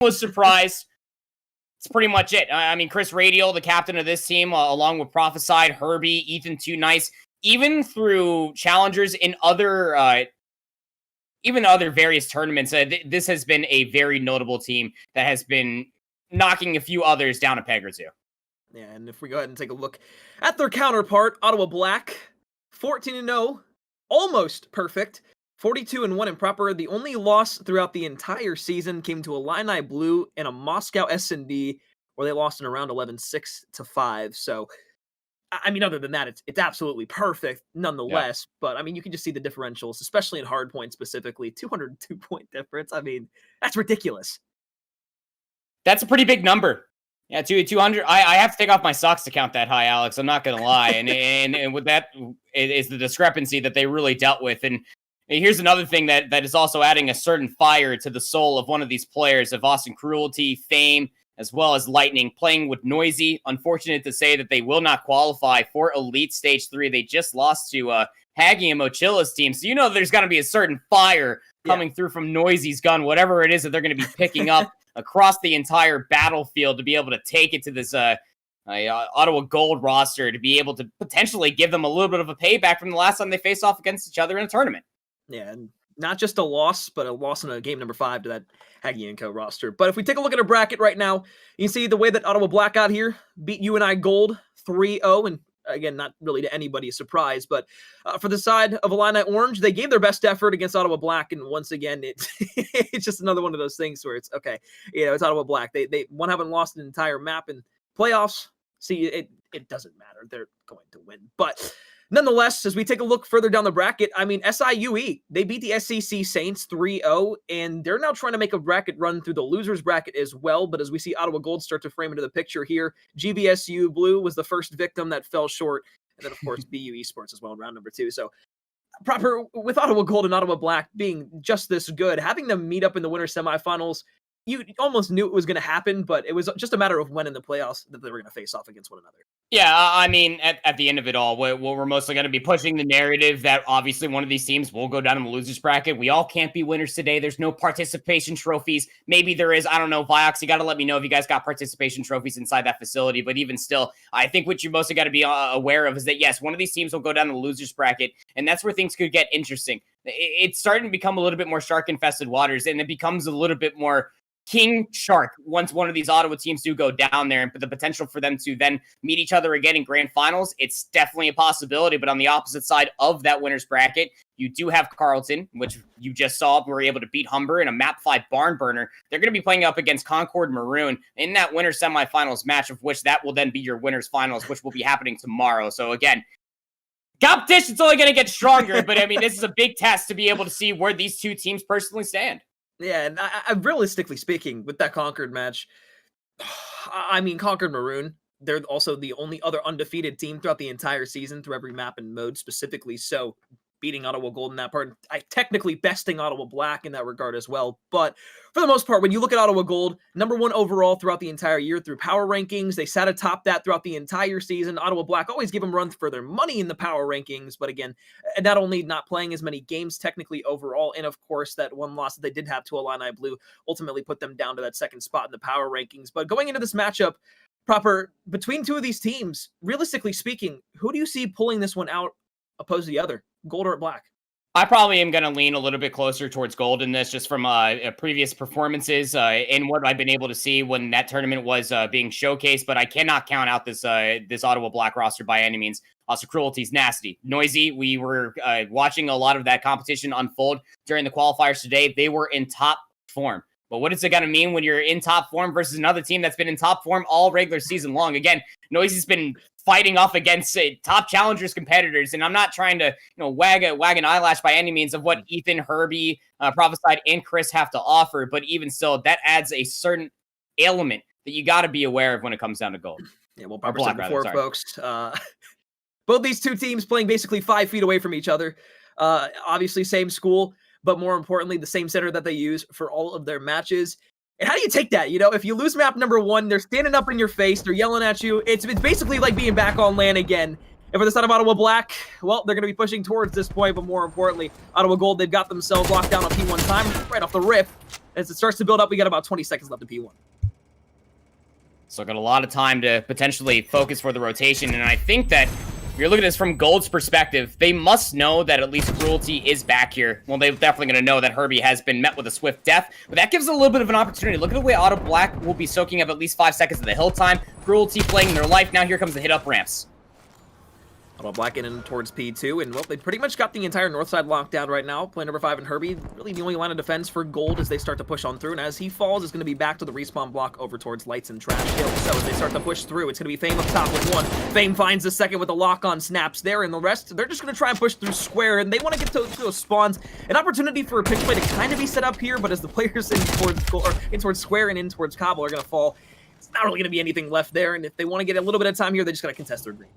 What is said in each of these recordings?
was surprised. It's pretty much it. I mean, Chris Radial, the captain of this team, along with Prophesied, Herbie, Ethan Too Nice, even through challengers in other various tournaments, this has been a very notable team that has been knocking a few others down a peg or two. Yeah, and if we go ahead and take a look at their counterpart, Ottawa Black, 14-0, almost perfect, 42-1 in proper. The only loss throughout the entire season came to Illini Blue and a Moscow S&D, where they lost in a round 11, 6-5. So, I mean, other than that, it's absolutely perfect nonetheless. Yeah. But, I mean, you can just see the differentials, especially in hardpoint specifically. 202-point difference. I mean, that's ridiculous. That's a pretty big number. Yeah, 200. I have to take off my socks to count that high, Alex. I'm not going to lie. And with that is the discrepancy that they really dealt with. And here's another thing that is also adding a certain fire to the soul of one of these players, of Austin Cruelty, Fame, as well as Lightning, playing with Noisy. Unfortunate to say that they will not qualify for Elite Stage 3. They just lost to Haggy and Mochilla's team. So you know there's going to be a certain fire coming through from Noisy's gun, whatever it is that they're going to be picking up across the entire battlefield to be able to take it to this Ottawa Gold roster, to be able to potentially give them a little bit of a payback from the last time they faced off against each other in a tournament. Yeah, and not just a loss, but a loss in a game number 5 to that Haggy & Co. roster. But if we take a look at our bracket right now, you can see the way that Ottawa Black got here, beat UNI Gold 3-0, and again, not really to anybody's surprise, but for the side of Illini Orange, they gave their best effort against Ottawa Black, and once again, it's just another one of those things where it's, okay, it's Ottawa Black. They haven't lost an entire map in playoffs. See, it doesn't matter. They're going to win. But nonetheless, as we take a look further down the bracket, I mean, SIUE, they beat the SEC Saints 3-0, and they're now trying to make a bracket run through the losers bracket as well. But as we see Ottawa Gold start to frame into the picture here, GVSU Blue was the first victim that fell short. And then, of course, BU Esports as well in round number 2. So proper with Ottawa Gold and Ottawa Black being just this good, having them meet up in the winter semifinals, you almost knew it was going to happen, but it was just a matter of when in the playoffs that they were going to face off against one another. Yeah, I mean, at the end of it all, we're mostly going to be pushing the narrative that obviously one of these teams will go down in the losers bracket. We all can't be winners today. There's no participation trophies. Maybe there is. I don't know. Viox, you got to let me know if you guys got participation trophies inside that facility. But even still, I think what you mostly got to be aware of is that, yes, one of these teams will go down in the losers bracket, and that's where things could get interesting. It's starting to become a little bit more shark-infested waters, and it becomes a little bit more King Shark once one of these Ottawa teams do go down there, and the potential for them to then meet each other again in grand finals, it's definitely a possibility. But on the opposite side of that winner's bracket, you do have Carleton, which you just saw were able to beat Humber in a map 5 barn burner. They're going to be playing up against Concord Maroon in that winner's semifinals match, of which that will then be your winner's finals, which will be happening tomorrow. So again, competition's only going to get stronger, but I mean, this is a big test to be able to see where these two teams personally stand. Yeah, and I realistically speaking, with that Concord match, I mean, Concord Maroon, they're also the only other undefeated team throughout the entire season through every map and mode specifically. So beating Ottawa Gold in that part, technically besting Ottawa Black in that regard as well. But for the most part, when you look at Ottawa Gold, number 1 overall throughout the entire year through power rankings, they sat atop that throughout the entire season. Ottawa Black always give them runs for their money in the power rankings, but again, not only not playing as many games technically overall, and of course that one loss that they did have to Illini Blue ultimately put them down to that second spot in the power rankings. But going into this matchup, proper between two of these teams, realistically speaking, who do you see pulling this one out opposed to the other, Gold or Black? I probably am going to lean a little bit closer towards Gold in this, just from previous performances and what I've been able to see when that tournament was being showcased. But I cannot count out this Ottawa Black roster by any means. Also, Cruelty's nasty. Noisy, we were watching a lot of that competition unfold during the qualifiers today. They were in top form. But what is it going to mean when you're in top form versus another team that's been in top form all regular season long? Again, Noisy's been fighting off against top challengers competitors, and I'm not trying to wag an eyelash by any means of what Ethan, Herbie, Prophesied, and Chris have to offer, but even still, that adds a certain element that you got to be aware of when it comes down to Gold. Yeah, well, Barbara said before, folks, both these two teams playing basically 5 feet away from each other. Obviously, same school, but more importantly, the same center that they use for all of their matches. And how do you take that? If you lose map number 1, they're standing up in your face, they're yelling at you. It's basically like being back on land again. And for the side of Ottawa Black, well, they're going to be pushing towards this point, but more importantly, Ottawa Gold, they've got themselves locked down on P1 time right off the rip. As it starts to build up, we got about 20 seconds left in P1. So got a lot of time to potentially focus for the rotation, and I think that if you're looking at this from Gold's perspective, they must know that at least Cruelty is back here. Well, they're definitely going to know that Herbie has been met with a swift death, but that gives a little bit of an opportunity. Look at the way Ottawa Black will be soaking up at least 5 seconds of the hill time. Cruelty playing their life. Now here comes the hit up ramps. Ottawa Black in towards P2, and well, they pretty much got the entire north side locked down right now. Play number 5 and Herbie, really the only line of defense for Gold as they start to push on through, and as he falls, it's going to be back to the respawn block over towards Lights and Trash Hill. So as they start to push through, it's going to be Fame up top with 1. Fame finds the second with the lock-on snaps there, and the rest, they're just going to try and push through square, and they want to get to those spawns. An opportunity for a pinch play to kind of be set up here, but as the players in towards square and in towards Cobble are going to fall, it's not really going to be anything left there, and if they want to get a little bit of time here, they just got to contest their green.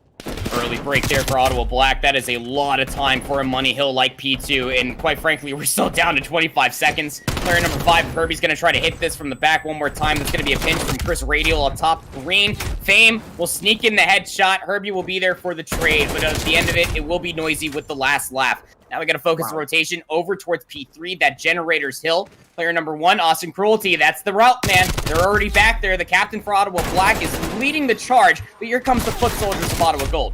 Early break there for Ottawa Black. That is a lot of time for a money hill like P2, and quite frankly, we're still down to 25 seconds. Player number 5, Herbie's going to try to hit this from the back one more time. That's going to be a pinch from Chris Radial up top. Green, Fame will sneak in the headshot. Herbie will be there for the trade, but at the end of it, it will be Noisy with the last laugh. Now we got to focus the rotation over towards P3, that Generator's Hill. Player number 1, Austin Cruelty. That's the route, man. They're already back there. The captain for Ottawa Black is leading the charge, but here comes the foot soldiers of Ottawa Gold.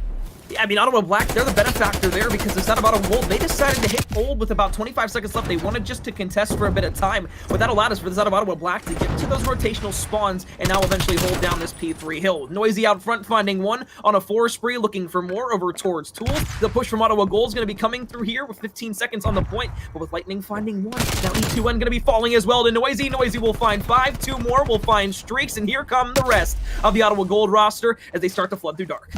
Yeah, I mean, Ottawa Black, they're the benefactor there because it's not about a Gold. They decided to hit Gold with about 25 seconds left. They wanted just to contest for a bit of time. But that allowed us for this out of Ottawa Black to get to those rotational spawns and now eventually hold down this P3 hill. Noisy out front, finding 1 on a 4 spree, looking for more over towards Tools. The push from Ottawa Gold is going to be coming through here with 15 seconds on the point, but with Lightning finding 1. Now E2N going to be falling as well to Noisy. Noisy will find 5, 2 more will find Streaks, and here come the rest of the Ottawa Gold roster as they start to flood through dark.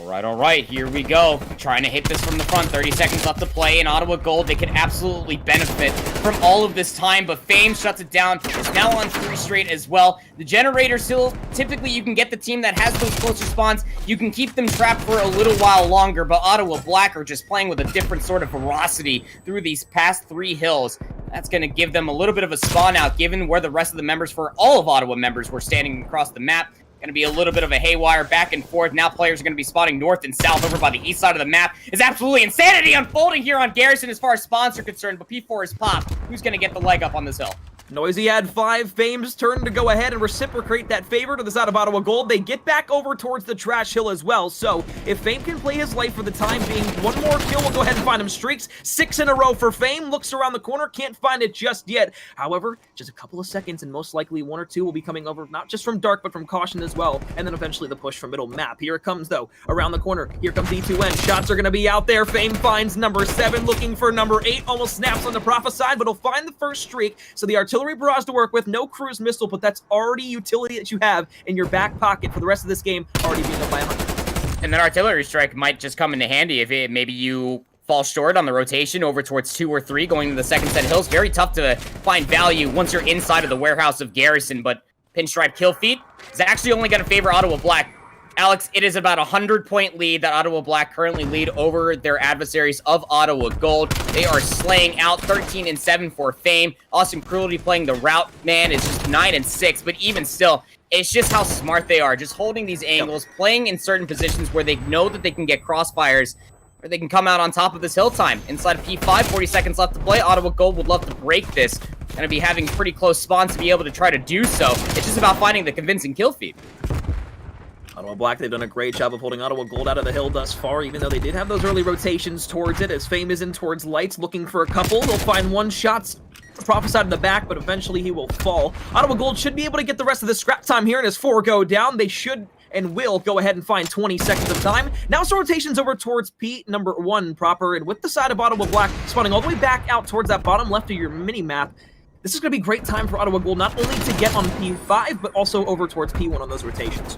All right, here we go. Trying to hit this from the front. 30 seconds left to play, and Ottawa Gold, they can absolutely benefit from all of this time, but Fame shuts it down. It's now on 3 straight as well. The Generator still, typically you can get the team that has those closer spawns. You can keep them trapped for a little while longer, but Ottawa Black are just playing with a different sort of ferocity through these past 3 hills. That's going to give them a little bit of a spawn out, given where the rest of the members for all of Ottawa members were standing across the map. Going to be a little bit of a haywire back and forth. Now players are going to be spotting north and south over by the east side of the map. It's absolutely insanity unfolding here on Garrison as far as spawns are concerned, but P4 is popped. Who's going to get the leg up on this hill? Noisy had 5. Fame's turn to go ahead and reciprocate that favor to the side of Ottawa Gold. They get back over towards the Trash Hill as well. So if Fame can play his life for the time being, 1 more kill will go ahead and find him. Streaks 6 in a row for Fame. Looks around the corner, can't find it just yet. However, just a couple of seconds and most likely 1 or 2 will be coming over, not just from dark, but from caution as well. And then eventually the push from middle map. Here it comes though, around the corner. Here comes E2N. Shots are going to be out there. Fame finds number 7, looking for number 8. Almost snaps on the prophesied, but he'll find the first streak. So the artillery barrage to work with, no cruise missile, but that's already utility that you have in your back pocket for the rest of this game, already being up by 100. And that artillery strike might just come into handy if maybe you fall short on the rotation over towards 2 or 3 going to the second set of hills. Very tough to find value once you're inside of the warehouse of Garrison, but pinstripe kill feed is actually only going to favor Ottawa Black. Alex, it is about a 100-point lead that Ottawa Black currently lead over their adversaries of Ottawa Gold. They are slaying out 13-7 for Fame. Austin Cruelty playing the route, man, is just 9-6, but even still, it's just how smart they are. Just holding these angles, playing in certain positions where they know that they can get crossfires, or they can come out on top of this hill time. Inside of P5, 40 seconds left to play. Ottawa Gold would love to break this. Going to be having pretty close spawns to be able to try to do so. It's just about finding the convincing kill feed. Ottawa Black, they've done a great job of holding Ottawa Gold out of the hill thus far, even though they did have those early rotations towards it, as Fame is in towards Lights, looking for a couple. They'll find 1 shot prophesied in the back, but eventually he will fall. Ottawa Gold should be able to get the rest of the scrap time here, and as 4 go down, they should and will go ahead and find 20 seconds of time. Now some rotations over towards P number 1 proper, and with the side of Ottawa Black spawning all the way back out towards that bottom left of your mini-map, this is going to be great time for Ottawa Gold, not only to get on P5, but also over towards P1 on those rotations.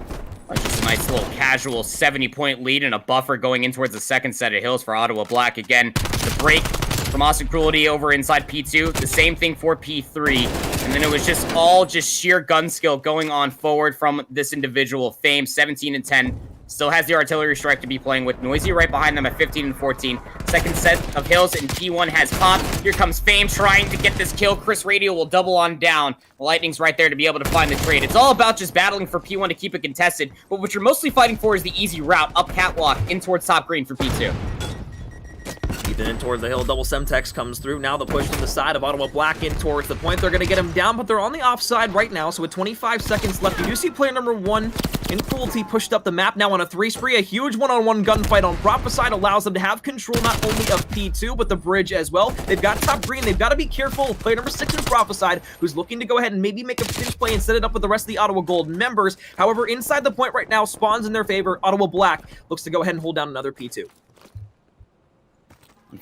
Just a nice little casual 70-point lead and a buffer going in towards the second set of hills for Ottawa Black. Again, the break from Austin Cruelty over inside P2. The same thing for P3. And then it was just all sheer gun skill going on forward from this individual. Fame, 17-10. Still has the artillery strike to be playing with. Noisy right behind them at 15-14. Second set of hills, and P1 has popped. Here comes Fame trying to get this kill. Chris Radial will double on down. The Lightning's right there to be able to find the trade. It's all about just battling for P1 to keep it contested, but what you're mostly fighting for is the easy route up catwalk in towards top green for P2. Ethan in towards the hill. Double Semtex comes through. Now the push from the side of Ottawa Black in towards the point. They're going to get him down, but they're on the offside right now. So with 25 seconds left, you do see player number 1 in Cruelty pushed up the map now on a 3 spree. A huge one-on-one gunfight on Propheside allows them to have control not only of P2, but the bridge as well. They've got top green. They've got to be careful. Player number 6 in Propheside, who's looking to go ahead and maybe make a pinch play and set it up with the rest of the Ottawa Gold members. However, inside the point right now, spawns in their favor. Ottawa Black looks to go ahead and hold down another P2.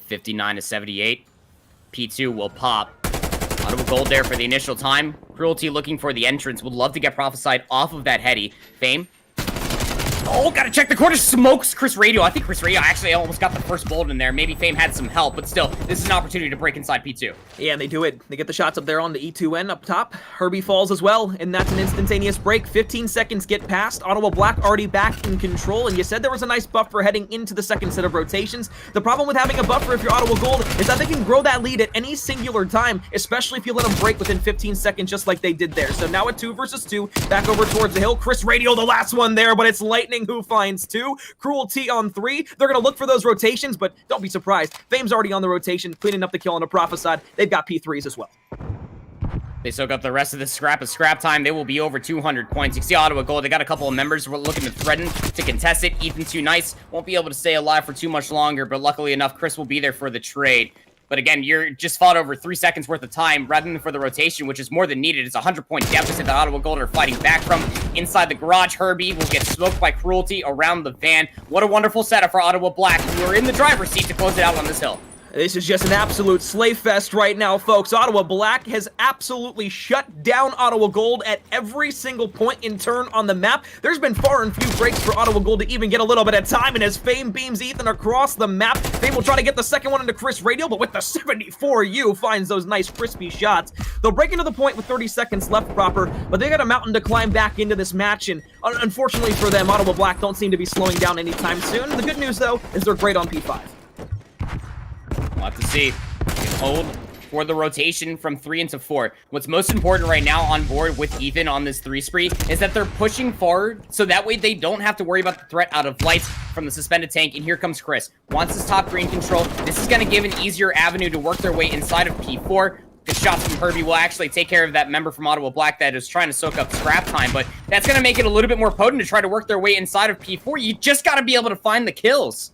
59-78. P2 will pop. Ottawa Gold there for the initial time. Cruelty looking for the entrance. Would love to get Prophesied off of that heady. Fame. Oh, gotta check the corner. Smokes Chris Radio. I think Chris Radio actually almost got the first bullet in there. Maybe Fame had some help, but still, this is an opportunity to break inside P2. Yeah, and they do it. They get the shots up there on the E2N up top. Herbie falls as well, and that's an instantaneous break. 15 seconds get past. Ottawa Black already back in control, and you said there was a nice buffer heading into the second set of rotations. The problem with having a buffer if you're Ottawa Gold is that they can grow that lead at any singular time, especially if you let them break within 15 seconds just like they did there. So now at 2 versus 2, back over towards the hill. Chris Radio, the last one there, but it's Lightning who finds 2. Cruelty on 3. They're going to look for those rotations, but don't be surprised. Fame's already on the rotation, cleaning up the kill on the Prophesied. They've got P3s as well. They soak up the rest of the scrap of scrap time. They will be over 200 points. You can see Ottawa Gold. They got a couple of members who are looking to threaten to contest it. Ethan Too Nice won't be able to stay alive for too much longer, but luckily enough, Chris will be there for the trade. But again, you're just fought over 3 seconds worth of time rather than for the rotation, which is more than needed. It's a 100-point deficit that Ottawa Gold are fighting back from. Inside the garage, Herbie will get smoked by Cruelty around the van. What a wonderful setup for Ottawa Black, who are in the driver's seat to close it out on this hill. This is just an absolute slay fest right now, folks. Ottawa Black has absolutely shut down Ottawa Gold at every single point in turn on the map. There's been far and few breaks for Ottawa Gold to even get a little bit of time, and as Fame beams Ethan across the map, Fame will try to get the second one into Chris Radio, but with the 74U finds those nice crispy shots. They'll break into the point with 30 seconds left proper, but they got a mountain to climb back into this match, and unfortunately for them, Ottawa Black don't seem to be slowing down anytime soon. The good news, though, is they're great on P5. We'll have to see. Can hold for the rotation from 3 into 4. What's most important right now on board with Ethan on this 3 spree is that they're pushing forward so that way they don't have to worry about the threat out of lights from the suspended tank. And here comes Chris. Wants his top green control. This is going to give an easier avenue to work their way inside of P4. The shots from Herbie will actually take care of that member from Ottawa Black that is trying to soak up scrap time, but that's going to make it a little bit more potent to try to work their way inside of P4. You just got to be able to find the kills.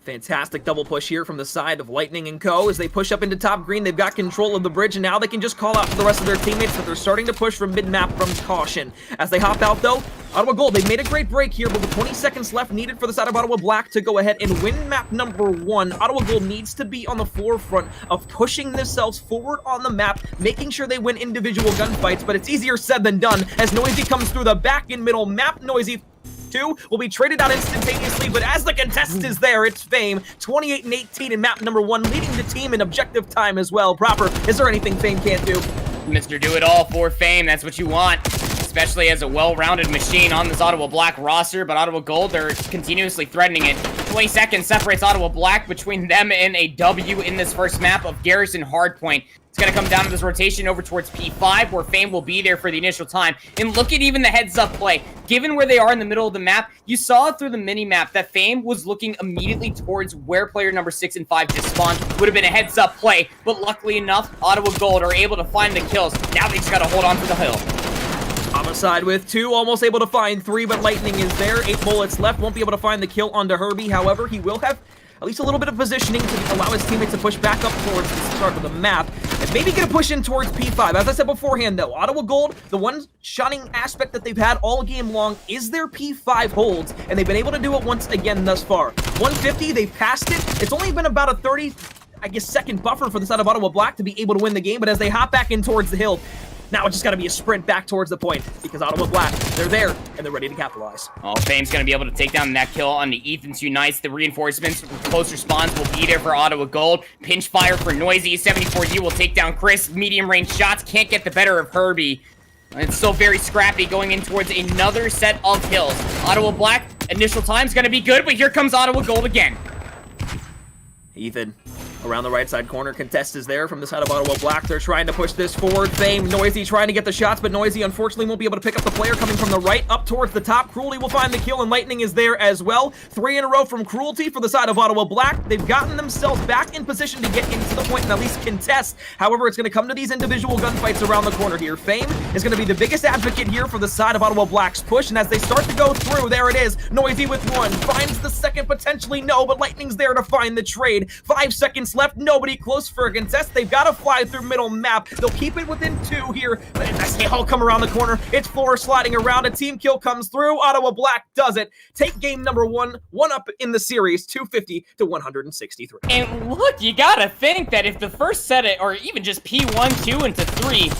Fantastic double push here from the side of Lightning and Co. As they push up into top green, they've got control of the bridge, and now they can just call out to the rest of their teammates that they're starting to push from mid-map from caution. As they hop out, though, Ottawa Gold, they've made a great break here, but with 20 seconds left needed for the side of Ottawa Black to go ahead and win map number 1, Ottawa Gold needs to be on the forefront of pushing themselves forward on the map, making sure they win individual gunfights, but it's easier said than done as Noisy comes through the back and middle map. Noisy 2 will be traded out instantaneously, but as the contest is there, it's Fame. 28-18 in map number 1, leading the team in objective time as well. Proper, is there anything Fame can't do? Mr. Do-It-All for Fame, that's what you want, especially as a well-rounded machine on this Ottawa Black roster, but Ottawa Gold, they're continuously threatening it. 20 seconds separates Ottawa Black between them and a W in this first map of Garrison Hardpoint. It's going to come down to this rotation over towards P5, where Fame will be there for the initial time. And look at even the heads-up play. Given where they are in the middle of the map, you saw through the mini-map that Fame was looking immediately towards where player number 6 and 5 just spawned. Would have been a heads-up play, but luckily enough, Ottawa Gold are able to find the kills. Now they just got to hold on to the hill. Homicide with 2, almost able to find 3, but Lightning is there. 8 bullets left, won't be able to find the kill onto Herbie. However, he will have at least a little bit of positioning to allow his teammates to push back up towards the start of the map, and maybe get a push in towards P5. As I said beforehand, though, Ottawa Gold, the one shining aspect that they've had all game long is their P5 holds, and they've been able to do it once again thus far. 150, they've passed it. It's only been about a 30, I guess, second buffer for the side of Ottawa Black to be able to win the game, but as they hop back in towards the hill, now it's just got to be a sprint back towards the point, because Ottawa Black, they're there, and they're ready to capitalize. Oh, Fame's going to be able to take down that kill on the Ethan Too Nice. The reinforcements with closer spawns will be there for Ottawa Gold. Pinch fire for Noisy. 74U will take down Chris. Medium range shots can't get the better of Herbie. It's still very scrappy going in towards another set of kills. Ottawa Black, initial time's going to be good, but here comes Ottawa Gold again. Ethan Around the right side corner, contest is there from the side of Ottawa Black. They're trying to push this forward. Fame, Noisy trying to get the shots, but Noisy unfortunately won't be able to pick up the player coming from the right up towards the top. Cruelty will find the kill, and Lightning is there as well. 3 in a row from Cruelty for the side of Ottawa Black. They've gotten themselves back in position to get into the point and at least contest. However, it's going to come to these individual gunfights around the corner here. Fame is going to be the biggest advocate here for the side of Ottawa Black's push, and as they start to go through, there it is. Noisy with 1, finds the second, potentially no, but Lightning's there to find the trade. 5 seconds left, nobody close for a contest. They've got to fly through middle map. They'll keep it within 2 here, but as they all come around the corner, it's floor sliding around. A team kill comes through. Ottawa Black does it. Take game number 1, 1 up in the series, 250 to 163. And look, you gotta think that if the first set, or even just P1, 2 into 3,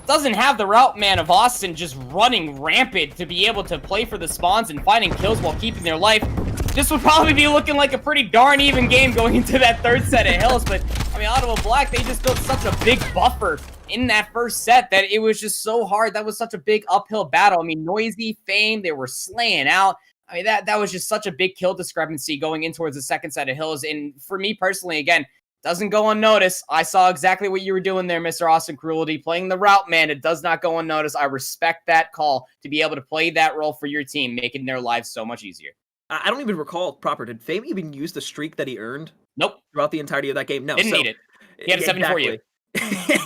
doesn't have the route man of Austin just running rampant to be able to play for the spawns and finding kills while keeping their life, this would probably be looking like a pretty darn even game going into that third set of hills. But, I mean, Ottawa Black, they just built such a big buffer in that first set that it was just so hard. That was such a big uphill battle. I mean, Noisy, Fame, they were slaying out. I mean, that was just such a big kill discrepancy going in towards the second set of hills. And for me personally, again, doesn't go unnoticed. I saw exactly what you were doing there, Mr. Austin Cruelty, playing the route man. It does not go unnoticed. I respect that call to be able to play that role for your team, making their lives so much easier. I don't even recall proper. Did Fame even use the streak that he earned? Nope. Throughout the entirety of that game? No. Didn't need it. He had a 7 for you.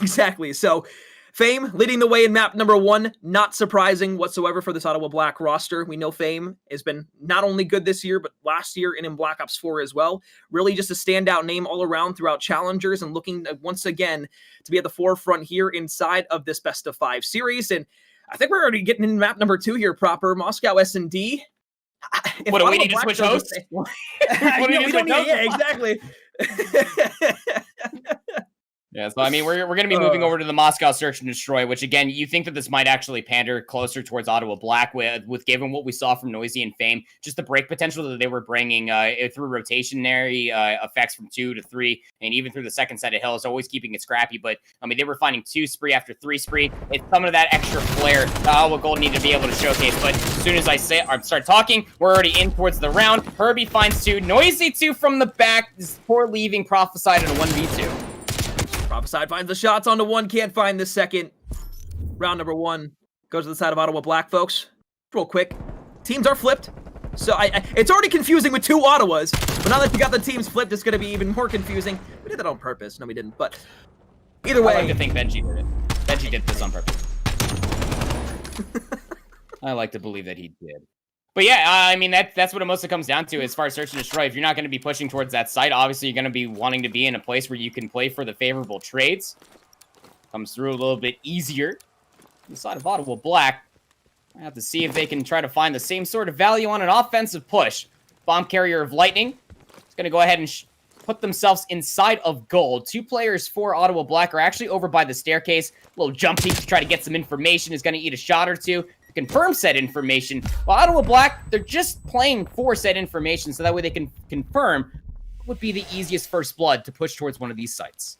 Exactly. So Fame leading the way in map number 1. Not surprising whatsoever for this Ottawa Black roster. We know Fame has been not only good this year, but last year and in Black Ops 4 as well. Really just a standout name all around throughout challengers and looking once again to be at the forefront here inside of this best of 5 series. And I think we're already getting in map number 2 here proper. Moscow S&D. What do we need to switch hosts? Yeah, exactly. Yeah, so I mean, we're going to be moving over to the Moscow Search and Destroy, which again, you think that this might actually pander closer towards Ottawa Black with given what we saw from Noisy and Fame, just the break potential that they were bringing through rotationary effects from 2 to 3, and even through the second set of hills, always keeping it scrappy. But I mean, they were finding 2 spree after 3 spree. It's some of that extra flair that Ottawa Gold needed to be able to showcase. But as soon as I start talking, we're already in towards the round. Herbie finds 2, Noisy 2 from the back. This poor leaving Prophesied in a 1v2. Prophesied finds the shots onto 1, can't find the second. Round number 1 goes to the side of Ottawa Black, folks. Real quick, teams are flipped. So it's already confusing with 2 Ottawas, but now that you got the teams flipped, it's going to be even more confusing. We did that on purpose. No, we didn't, but either way. I like to think Benji did it. Benji did this on purpose. I like to believe that he did. But yeah, I mean, that's what it mostly comes down to as far as Search and Destroy. If you're not going to be pushing towards that site, obviously you're going to be wanting to be in a place where you can play for the favorable trades. Comes through a little bit easier. On the side of Ottawa Black, I have to see if they can try to find the same sort of value on an offensive push. Bomb carrier of Lightning is going to go ahead and put themselves inside of gold. 2 players for Ottawa Black are actually over by the staircase. A little jump peek to try to get some information. Is going to eat a shot or 2. Confirm said information. While Ottawa Black, they're just playing for said information, so that way they can confirm what would be the easiest first blood to push towards one of these sites.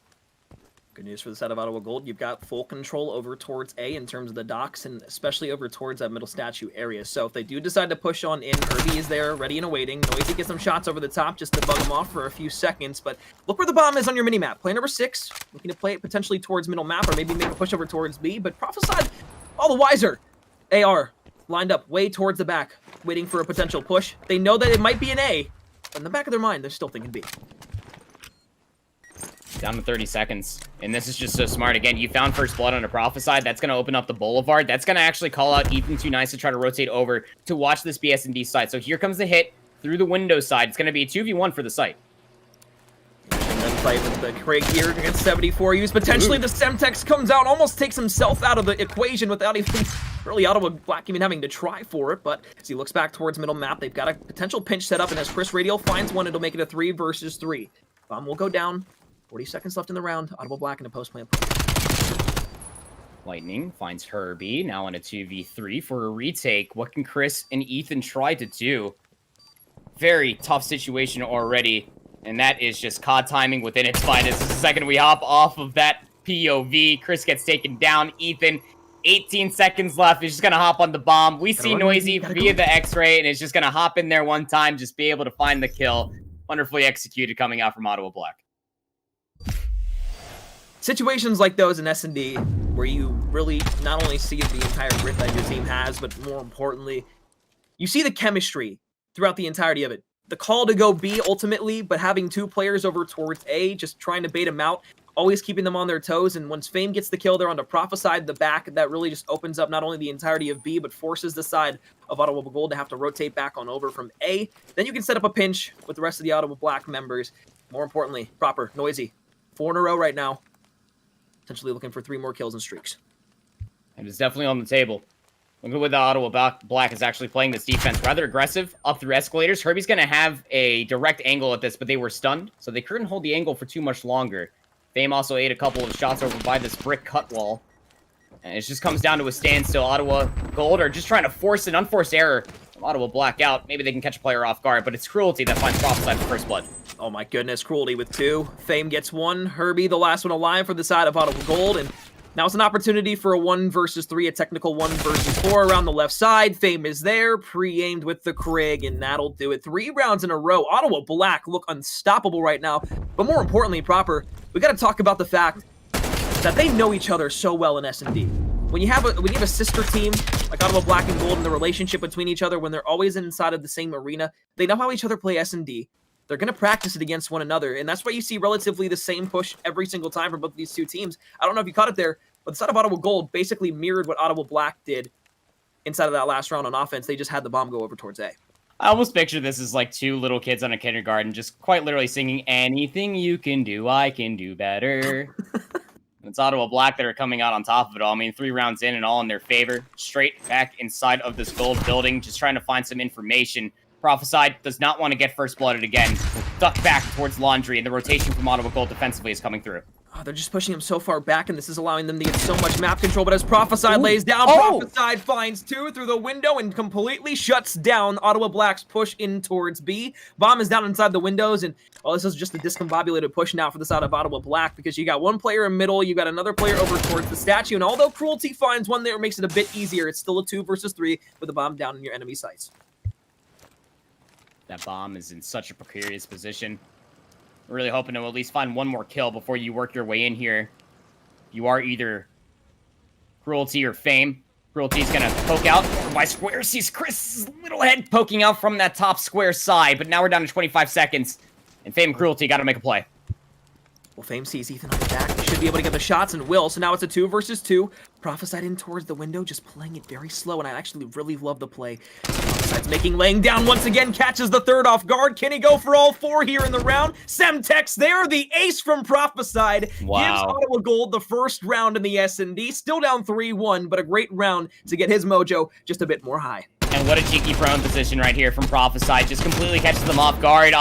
Good news for the side of Ottawa Gold. You've got full control over towards A in terms of the docks, and especially over towards that middle statue area. So if they do decide to push on in, Herbie is there, ready and awaiting. Noisy gets some shots over the top just to bug him off for a few seconds. But look where the bomb is on your mini-map. Player number 6, looking to play it potentially towards middle map, or maybe make a push over towards B. But Prophesied, all the wiser. AR lined up way towards the back, waiting for a potential push. They know that it might be an A, but in the back of their mind, they're still thinking B. Down to 30 seconds. And this is just so smart. Again, you found first blood on a Prophesied. That's going to open up the Boulevard. That's going to actually call out Ethan Too Nice to try to rotate over to watch this BS&D side. So here comes the hit through the window side. It's going to be a 2v1 for the site. Fight with the Craig here against 74 use. Potentially the Semtex comes out, almost takes himself out of the equation without even really Ottawa Black even having to try for it. But as he looks back towards middle map, they've got a potential pinch set up, and as Chris Radial finds one, it'll make it a 3 versus 3. Bomb will go down. 40 seconds left in the round. Ottawa Black in a post-plant. Lightning finds Herbie, now in a 2v3 for a retake. What can Chris and Ethan try to do? Very tough situation already. And that is just COD timing within its finest. The second we hop off of that POV, Chris gets taken down. Ethan, 18 seconds left. He's just going to hop on the bomb. We see Noisy via the X-ray, and it's just going to hop in there one time, just be able to find the kill. Wonderfully executed coming out from Ottawa Black. situations like those in S&D where you really not only see the entire grit that your team has, but more importantly, you see the chemistry throughout the entirety of it. The call to go B ultimately, but having two players over towards A, just trying to bait them out, always keeping them on their toes. And once Fame gets the kill there on the Prophesy, the back, that really just opens up not only the entirety of B, but forces the side of Ottawa Gold to have to rotate back on over from A. Then you can set up a pinch with the rest of the Ottawa Black members. More importantly, Proper, Noisy. 4 in a row right now. Potentially looking for 3 more kills and streaks. And it's definitely on the table. Look at what the Ottawa Black is actually playing this defense. Rather aggressive, up through escalators. Herbie's going to have a direct angle at this, but they were stunned, so they couldn't hold the angle for too much longer. Fame also ate a couple of shots over by this brick cut wall. And it just comes down to a standstill. Ottawa Gold are just trying to force an unforced error from Ottawa Black out. Maybe they can catch a player off guard, but it's Cruelty that finds Prophesy for first blood. Oh my goodness, Cruelty with 2. Fame gets 1. Herbie, the last one alive for the side of Ottawa Gold, and now it's an opportunity for a 1 versus 3, a technical 1 versus 4 around the left side. Fame is there, pre-aimed with the Krig, and that'll do it. 3 rounds in a row. Ottawa Black look unstoppable right now, but more importantly, Proper, we got to talk about the fact that they know each other so well in S&D. When you have a sister team like Ottawa Black and Gold, and the relationship between each other when they're always inside of the same arena, they know how each other play S&D. They're going to practice it against one another, and that's why you see relatively the same push every single time for both of these two teams. I don't know if you caught it there, but the side of Ottawa Gold basically mirrored what Ottawa Black did inside of that last round on offense. They just had the bomb go over towards A. I almost picture this as like 2 little kids on a kindergarten just quite literally singing, "Anything you can do, I can do better." It's Ottawa Black that are coming out on top of it all. I mean, 3 rounds in and all in their favor. Straight back inside of this gold building, just trying to find some information. Prophesied does not want to get first blooded again. Duck back towards Laundry, and the rotation from Ottawa Gold defensively is coming through. Oh, they're just pushing him so far back, and this is allowing them to get so much map control. But as Prophesied lays down, Prophesied finds 2 through the window and completely shuts down Ottawa Black's push in towards B. Bomb is down inside the windows, and this is just a discombobulated push now for the side of Ottawa Black, because you got 1 player in middle, you got another player over towards the statue, and although Cruelty finds 1 there, makes it a bit easier, it's still a 2 versus 3 with the bomb down in your enemy sights. That bomb is in such a precarious position. We're really hoping to at least find 1 more kill before you work your way in here. You are either Cruelty or Fame. Cruelty's gonna poke out by square. Sees Chris' little head poking out from that top square side, but now we're down to 25 seconds. And Fame and Cruelty gotta make a play. Well, Fame sees Ethan on the back. He should be able to get the shots and will. So now it's a 2 versus 2. Prophesied in towards the window, just playing it very slow. And I actually really love the play. Prophesied's laying down once again. Catches the 3rd off guard. Can he go for all 4 here in the round? Semtex there. The ace from Prophesied. Wow. Gives Ottawa Gold the first round in the S&D. Still down 3-1, but a great round to get his mojo just a bit more high. And what a cheeky prone position right here from Prophesied. Just completely catches them off guard.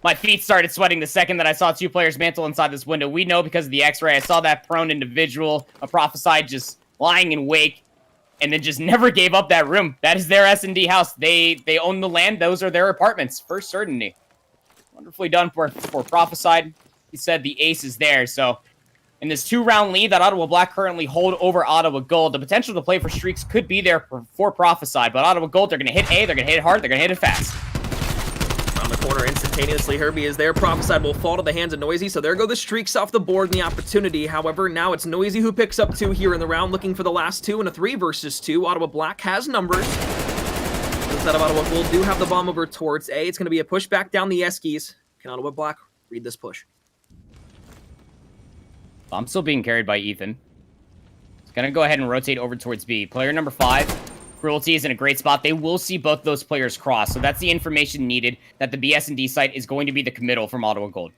My feet started sweating the second that I saw 2 players mantle inside this window. We know because of the x-ray. I saw that prone individual, a Prophesied just lying in wake, and then just never gave up that room. That is their S&D house. They own the land. Those are their apartments, for certainty. Wonderfully done for Prophesied. He said the ace is there, so in this 2-round lead that Ottawa Black currently hold over Ottawa Gold, the potential to play for streaks could be there for Prophesied, but Ottawa Gold, they're going to hit A, they're going to hit it hard, they're going to hit it fast. Around the corner instantaneously, Herbie is there. Prophesied will fall to the hands of Noisy, so there go the streaks off the board and the opportunity. However, now it's Noisy who picks up 2 here in the round, looking for the last 2 in a 3 versus 2. Ottawa Black has numbers. Instead of Ottawa Gold do have the bomb over towards A. It's going to be a push back down the Eskies. Can Ottawa Black read this push? I'm still being carried by Ethan. He's going to go ahead and rotate over towards B. Player number 5, Cruelty, is in a great spot. They will see both those players cross, so that's the information needed that the BS&D site is going to be the committal from Ottawa Gold.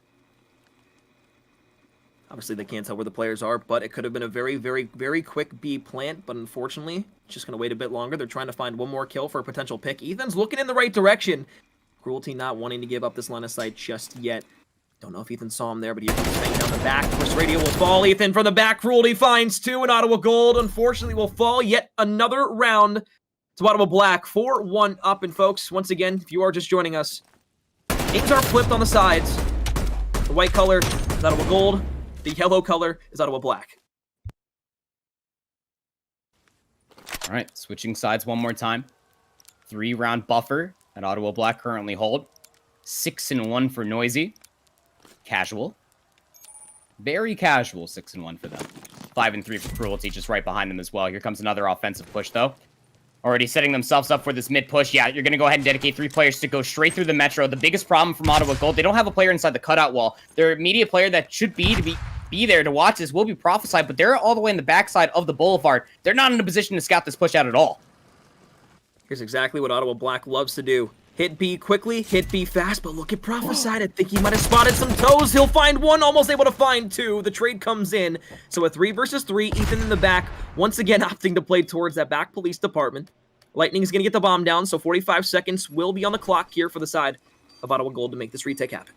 Obviously, they can't tell where the players are, but it could have been a very, very, very quick B plant, but unfortunately, it's just going to wait a bit longer. They're trying to find 1 more kill for a potential pick. Ethan's looking in the right direction. Cruelty not wanting to give up this line of sight just yet. Don't know if Ethan saw him there, but he comes bang down the back. First radio will fall. Ethan from the back. Cruelty finds 2, and Ottawa Gold, unfortunately, will fall yet another round to Ottawa Black. 4-1 up, and folks, once again, if you are just joining us, games are flipped on the sides. The white color is Ottawa Gold. The yellow color is Ottawa Black. All right, switching sides one more time. 3-round buffer that Ottawa Black currently hold. 6-1 for Noisy. Casual. Very casual 6-1 for them. 5-3 for Cruelty, just right behind them as well. Here comes another offensive push, though. Already setting themselves up for this mid push. Yeah, you're going to go ahead and dedicate 3 players to go straight through the Metro. The biggest problem from Ottawa Gold, they don't have a player inside the cutout wall. Their immediate player that should be there to watch this will be prophesied, but they're all the way in the backside of the Boulevard. They're not in a position to scout this push out at all. Here's exactly what Ottawa Black loves to do. Hit B quickly, hit B fast, but look at Prophesied. I think he might have spotted some toes. He'll find one, almost able to find 2. The trade comes in. So a 3 versus 3, Ethan in the back, once again opting to play towards that back police department. Lightning is going to get the bomb down, so 45 seconds will be on the clock here for the side of Ottawa Gold to make this retake happen.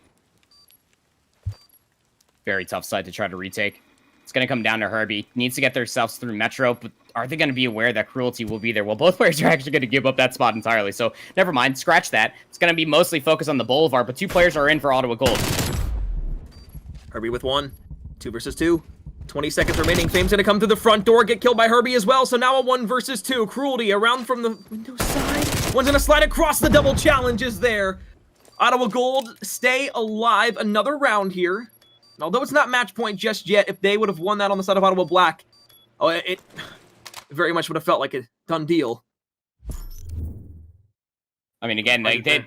Very tough side to try to retake. It's going to come down to Herbie. Needs to get themselves through Metro, but are they going to be aware that Cruelty will be there? Well, both players are actually going to give up that spot entirely, so never mind. Scratch that. It's going to be mostly focused on the Boulevard, but 2 players are in for Ottawa Gold. Herbie with 1. 2 versus 2. 20 seconds remaining. Fame's going to come through the front door, get killed by Herbie as well. So now a 1 versus 2. Cruelty around from the window side. One's going to slide across. The double challenge is there. Ottawa Gold stay alive another round here. And although it's not match point just yet, if they would have won that on the side of Ottawa Black, it very much would have felt like a done deal. I mean, again, that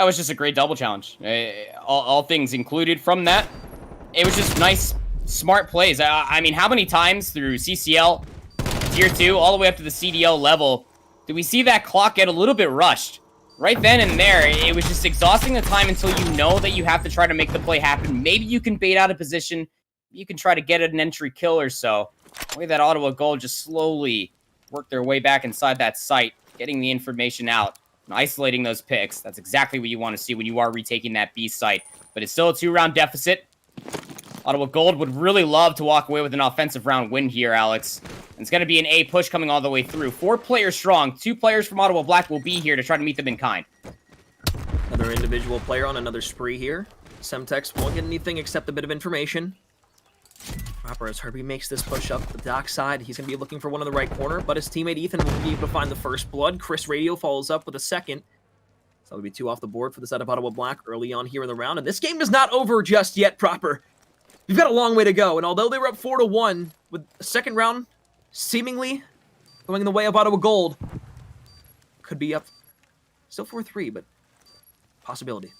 was just a great double challenge. All things included from that. It was just nice, smart plays. I mean, how many times through CCL, Tier 2, all the way up to the CDL level, did we see that clock get a little bit rushed? Right then and there, it was just exhausting the time until you know that you have to try to make the play happen. Maybe you can bait out a position. You can try to get an entry kill or so. The way that Ottawa Gold just slowly worked their way back inside that site, getting the information out, and isolating those picks. That's exactly what you want to see when you are retaking that B site. But it's still a 2-round deficit. Ottawa Gold would really love to walk away with an offensive round win here, Alex. And it's going to be an A push coming all the way through. 4 players strong. 2 players from Ottawa Black will be here to try to meet them in kind. Another individual player on another spree here. Semtex won't get anything except a bit of information. Proper as Herbie makes this push up the dock side. He's going to be looking for one in the right corner, but his teammate Ethan will be able to find the first blood. Chris Radio follows up with a second. So that'll be 2 off the board for the side of Ottawa Black early on here in the round. And this game is not over just yet, Proper. We've got a long way to go, and although they were up 4-1, with the second round seemingly going in the way of Ottawa Gold, could be up still 4-3, but possibility.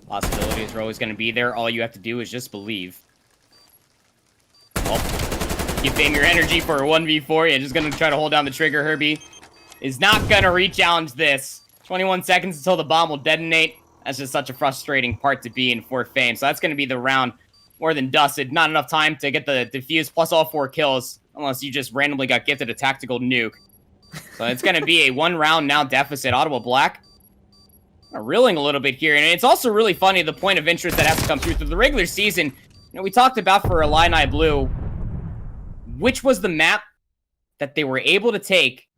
Possibilities are always going to be there. All you have to do is just believe. Well, give Fame your energy for a 1v4. You're just going to try to hold down the trigger. Herbie is not going to re-challenge this. 21 seconds until the bomb will detonate. That's just such a frustrating part to be in for Fame. So that's going to be the round more than dusted. Not enough time to get the defuse plus all 4 kills, unless you just randomly got gifted a tactical nuke. So it's going to be a 1-round now deficit. Ottawa Black are reeling a little bit here. And it's also really funny, the point of interest that has to come through the regular season. You know, we talked about for Illini Blue, which was the map that they were able to take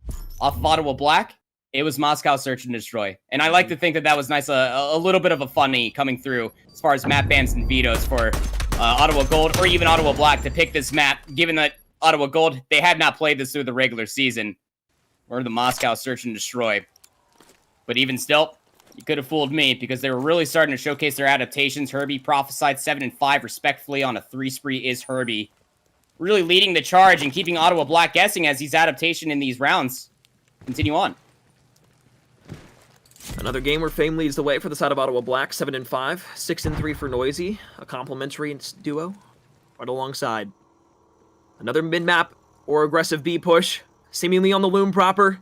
off of Ottawa Black. It was Moscow Search and Destroy. And I like to think that that was nice, a little bit of a funny coming through as far as map bans and vetoes for Ottawa Gold or even Ottawa Black to pick this map, given that Ottawa Gold, they had not played this through the regular season or the Moscow Search and Destroy. But even still, you could have fooled me because they were really starting to showcase their adaptations. Herbie prophesied 7-5 respectfully on a 3 spree is Herbie. Really leading the charge and keeping Ottawa Black guessing as these adaptation in these rounds continue on. Another game where Fame leads the way for the side of Ottawa Black, 7-5, 6-3 for Noisy, a complimentary duo right alongside. Another mid-map or aggressive B push, seemingly on the loom proper.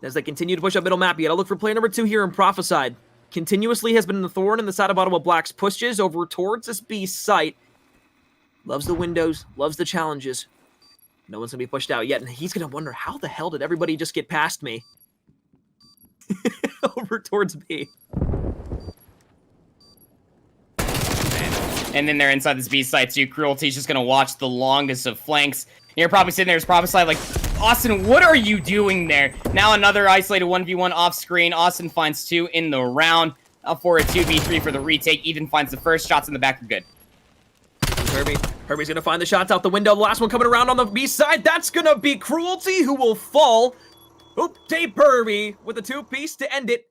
As they continue to push up middle map, you gotta look for player number 2 here in Prophesied. Continuously has been the thorn in the side of Ottawa Black's pushes over towards this B site. Loves the windows, loves the challenges. No one's gonna be pushed out yet, and he's gonna wonder, how the hell did everybody just get past me? Over towards B. And then they're inside this B site too. Cruelty's just gonna watch the longest of flanks. You're probably sitting there as Prophesied like, Austin, what are you doing there? Now another isolated 1v1 off screen. Austin finds 2 in the round. Up for a 2v3 for the retake. Ethan finds the first. Shots in the back are good. Herbie's gonna find the shots out the window. The last one coming around on the B side. That's gonna be Cruelty, who will fall. Oop, tape Herbie with a 2-piece to end it.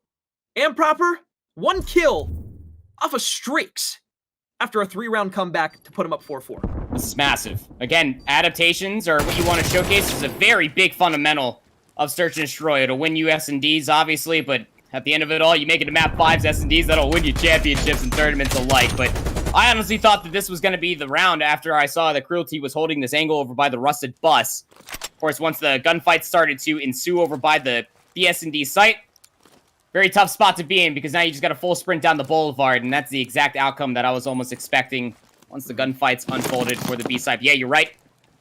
And Proper, 1 kill off of streaks. after a 3-round comeback to put them up 4-4. This is massive. Again, adaptations are what you want to showcase. This is a very big fundamental of Search and Destroy. It'll win you S&Ds, obviously, but at the end of it all, you make it to map 5's S&Ds, that'll win you championships and tournaments alike. But I honestly thought that this was going to be the round after I saw that Cruelty was holding this angle over by the rusted bus. Of course, once the gunfight started to ensue over by the S&D site, very tough spot to be in, because now you just got a full sprint down the boulevard, and that's the exact outcome that I was almost expecting once the gunfights unfolded for the B side. Yeah, you're right.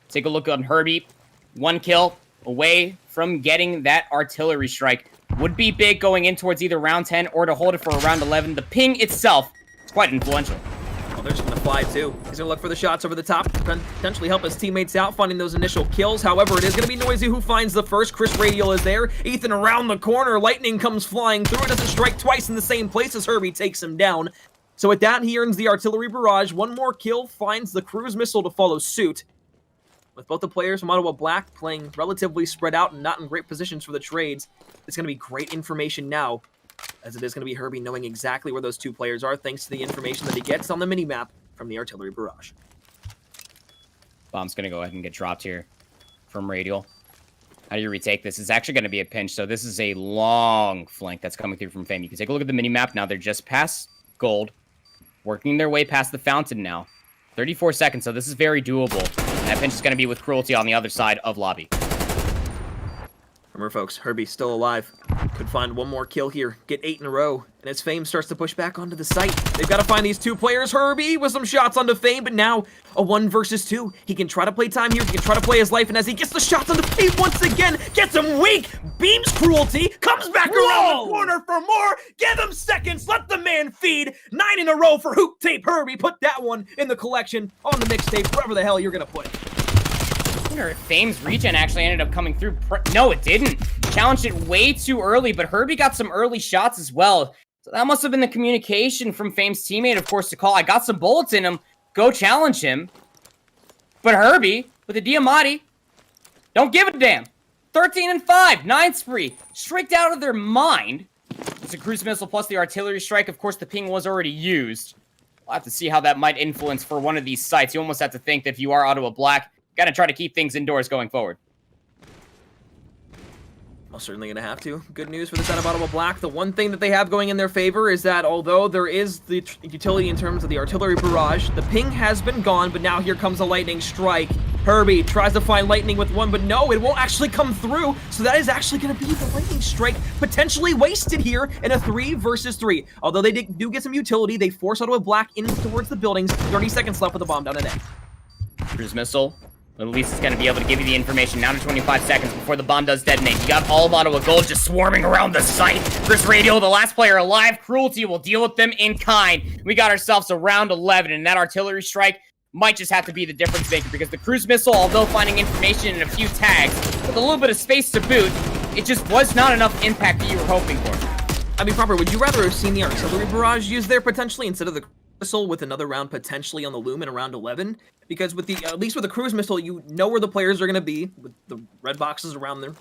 Take a look on Herbie. 1 kill away from getting that artillery strike. Would be big going in towards either round 10 or to hold it for round 11. The ping itself is quite influential. Oh, there's going to fly too. He's going to look for the shots over the top, potentially help his teammates out, finding those initial kills. However, it is going to be Noisy who finds the first. Chris Radial is there. Ethan around the corner. Lightning comes flying through. It doesn't strike twice in the same place as Herbie takes him down. So with that, he earns the artillery barrage. 1 more kill finds the cruise missile to follow suit. With both the players from Ottawa Black playing relatively spread out and not in great positions for the trades, it's going to be great information now, as it is going to be Herbie knowing exactly where those 2 players are, thanks to the information that he gets on the minimap from the artillery barrage. Bomb's going to go ahead and get dropped here from Radial. How do you retake this? It's actually going to be a pinch, so this is a long flank that's coming through from Fame. You can take a look at the minimap now. They're just past Gold, working their way past the fountain now. 34 seconds, so this is very doable. And that pinch is going to be with Cruelty on the other side of lobby. Remember, folks, Herbie's still alive. Could find 1 more kill here, get 8 in a row, and as Fame starts to push back onto the site, they've got to find these 2 players. Herbie with some shots onto Fame, but now a 1 versus 2. He can try to play time here, he can try to play his life, and as he gets the shots onto Fame once again, gets him weak, beams Cruelty, comes back around the corner for more, give him seconds, let the man feed. 9 in a row for Hoop Tape Herbie. Put that one in the collection, on the mixtape, wherever the hell you're going to put it. Fame's regen actually ended up coming through. No, it didn't. Challenged it way too early, but Herbie got some early shots as well. So that must have been the communication from Fame's teammate, of course, to call. I got some bullets in him. Go challenge him. But Herbie, with the Diamatti, don't give a damn. 13 and 5, 9 spree. Streaked out of their mind. It's a cruise missile plus the artillery strike. Of course, the ping was already used. We'll have to see how that might influence for one of these sites. You almost have to think that if you are Ottawa Black, got to try to keep things indoors going forward. Well, certainly going to have to. Good news for the side of Ottawa Black. The one thing that they have going in their favor is that although there is the utility in terms of the artillery barrage, the ping has been gone, but now here comes a lightning strike. Herbie tries to find lightning with 1, but no, it won't actually come through. So that is actually going to be the lightning strike potentially wasted here in a 3 versus 3. Although they do get some utility, they force Ottawa Black in towards the buildings. 30 seconds left with the bomb down in A. Cruise missile. At least it's going to be able to give you the information now to 25 seconds before the bomb does detonate. You got all of Ottawa Gold just swarming around the site. Chris Radial, the last player alive. Cruelty will deal with them in kind. We got ourselves a round 11, and that artillery strike might just have to be the difference maker, because the cruise missile, although finding information in a few tags, with a little bit of space to boot, it just was not enough impact that you were hoping for. I mean, Proper, would you rather have seen the artillery barrage used there potentially instead of the missile with another round potentially on the loom in around 11? Because with the at least with the cruise missile, you know where the players are going to be with the red boxes around there,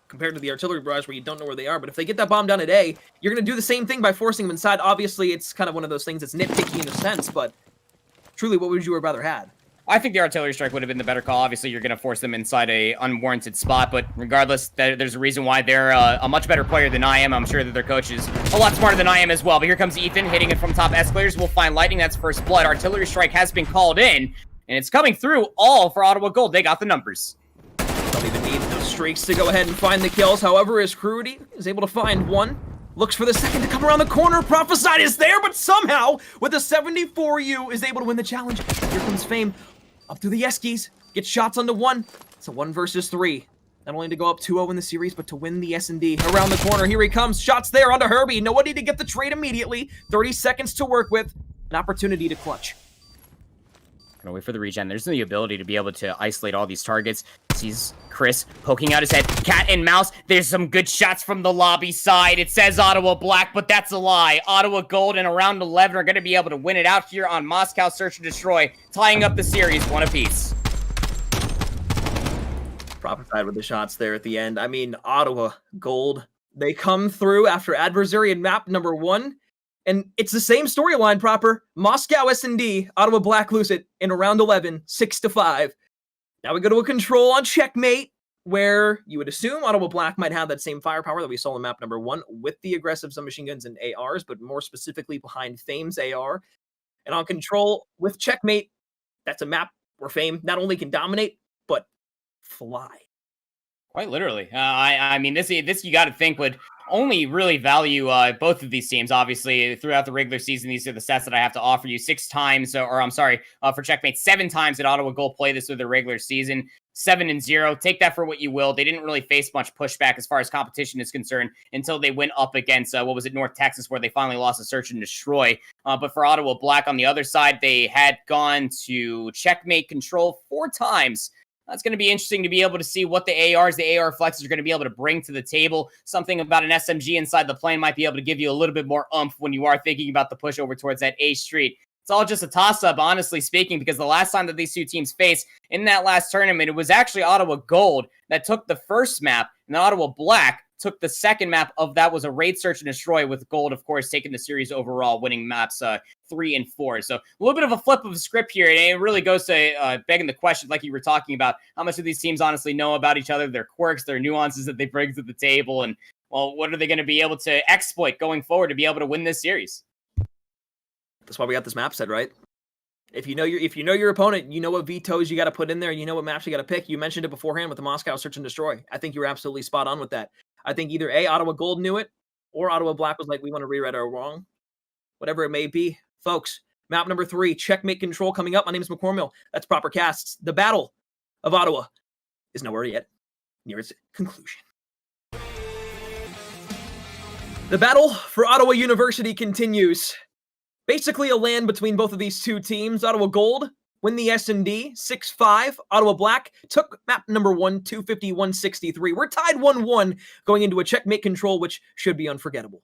compared to the artillery barrage where you don't know where they are. But if they get that bomb down at A, you're going to do the same thing by forcing them inside. Obviously, it's kind of one of those things that's nitpicky in a sense, but truly, what would you have rather had? I think the artillery strike would have been the better call. Obviously, you're going to force them inside a unwarranted spot, but regardless, there's a reason why they're a much better player than I am. I'm sure that their coach is a lot smarter than I am as well. But here comes Ethan, hitting it from top escalators. We'll find lightning. That's first blood. Artillery strike has been called in, and it's coming through all for Ottawa Gold. They got the numbers. Don't even need those streaks to go ahead and find the kills. However, as Cruelty is able to find 1, looks for the second to come around the corner. Prophesied is there, but somehow, with a 74U, is able to win the challenge. Here comes Fame. Up through the Eskies, gets shots onto 1. It's a 1 versus 3. Not only to go up 2-0 in the series, but to win the S&D. Around the corner, here he comes. Shots there onto Herbie. Nobody to get the trade immediately. 30 seconds to work with. An opportunity to clutch. Gonna wait for the regen. There's the ability to be able to isolate all these targets. Sees Chris poking out his head. Cat and mouse. There's some good shots from the lobby side. It says Ottawa Black, but that's a lie. Ottawa Gold and around 11 are going to be able to win it out here on Moscow Search and Destroy, tying up the series 1 apiece. Prophesied with the shots there at the end. I mean, Ottawa Gold, they come through after adversary in map number 1. And it's the same storyline proper. Moscow S&D, Ottawa Black lose it in round 11, 6-5. Now we go to a control on checkmate, where you would assume Ottawa Black might have that same firepower that we saw in map number 1 with the aggressive submachine guns and ARs, but more specifically behind Fame's AR. And on control with checkmate, that's a map where Fame not only can dominate, but fly. Quite literally. I mean, this you got to think would only really value both of these teams. Obviously, throughout the regular season, these are the stats that I have to offer you 6 times, or I'm sorry, for checkmate, 7 times did Ottawa Gold play this with the regular season. 7-0. Take that for what you will. They didn't really face much pushback as far as competition is concerned until they went up against, what was it, North Texas, where they finally lost a search and destroy. But for Ottawa Black on the other side, they had gone to checkmate control 4 times. That's going to be interesting to be able to see what the ARs, the AR flexes are going to be able to bring to the table. Something about an SMG inside the plane might be able to give you a little bit more oomph when you are thinking about the push over towards that A Street. It's all just a toss-up, honestly speaking, because the last time that these two teams faced in that last tournament, it was actually Ottawa Gold that took the first map, and Ottawa Black took the second map of that was a raid search and destroy, with Gold, of course, taking the series overall, winning maps 3 and 4. So a little bit of a flip of a script here, and it really goes to begging the question, like you were talking about, how much do these teams honestly know about each other, their quirks, their nuances that they bring to the table, and, well, what are they going to be able to exploit going forward to be able to win this series? That's why we got this map set, right? If you know your opponent, you know what vetoes you got to put in there, you know what maps you got to pick. You mentioned it beforehand with the Moscow search and destroy. I think you were absolutely spot on with that. I think either A, Ottawa Gold knew it, or Ottawa Black was like, we want to rewrite our wrong. Whatever it may be. Folks, map number 3, checkmate control coming up. My name is McCormill. That's Proper Casts. The Battle of Ottawa is nowhere yet near its conclusion. The battle for Ottawa University continues. Basically a land between both of these two teams. Ottawa Gold win the S&D 6-5. Ottawa Black took map number 1, 250-163. We're tied 1-1 going into a checkmate control, which should be unforgettable.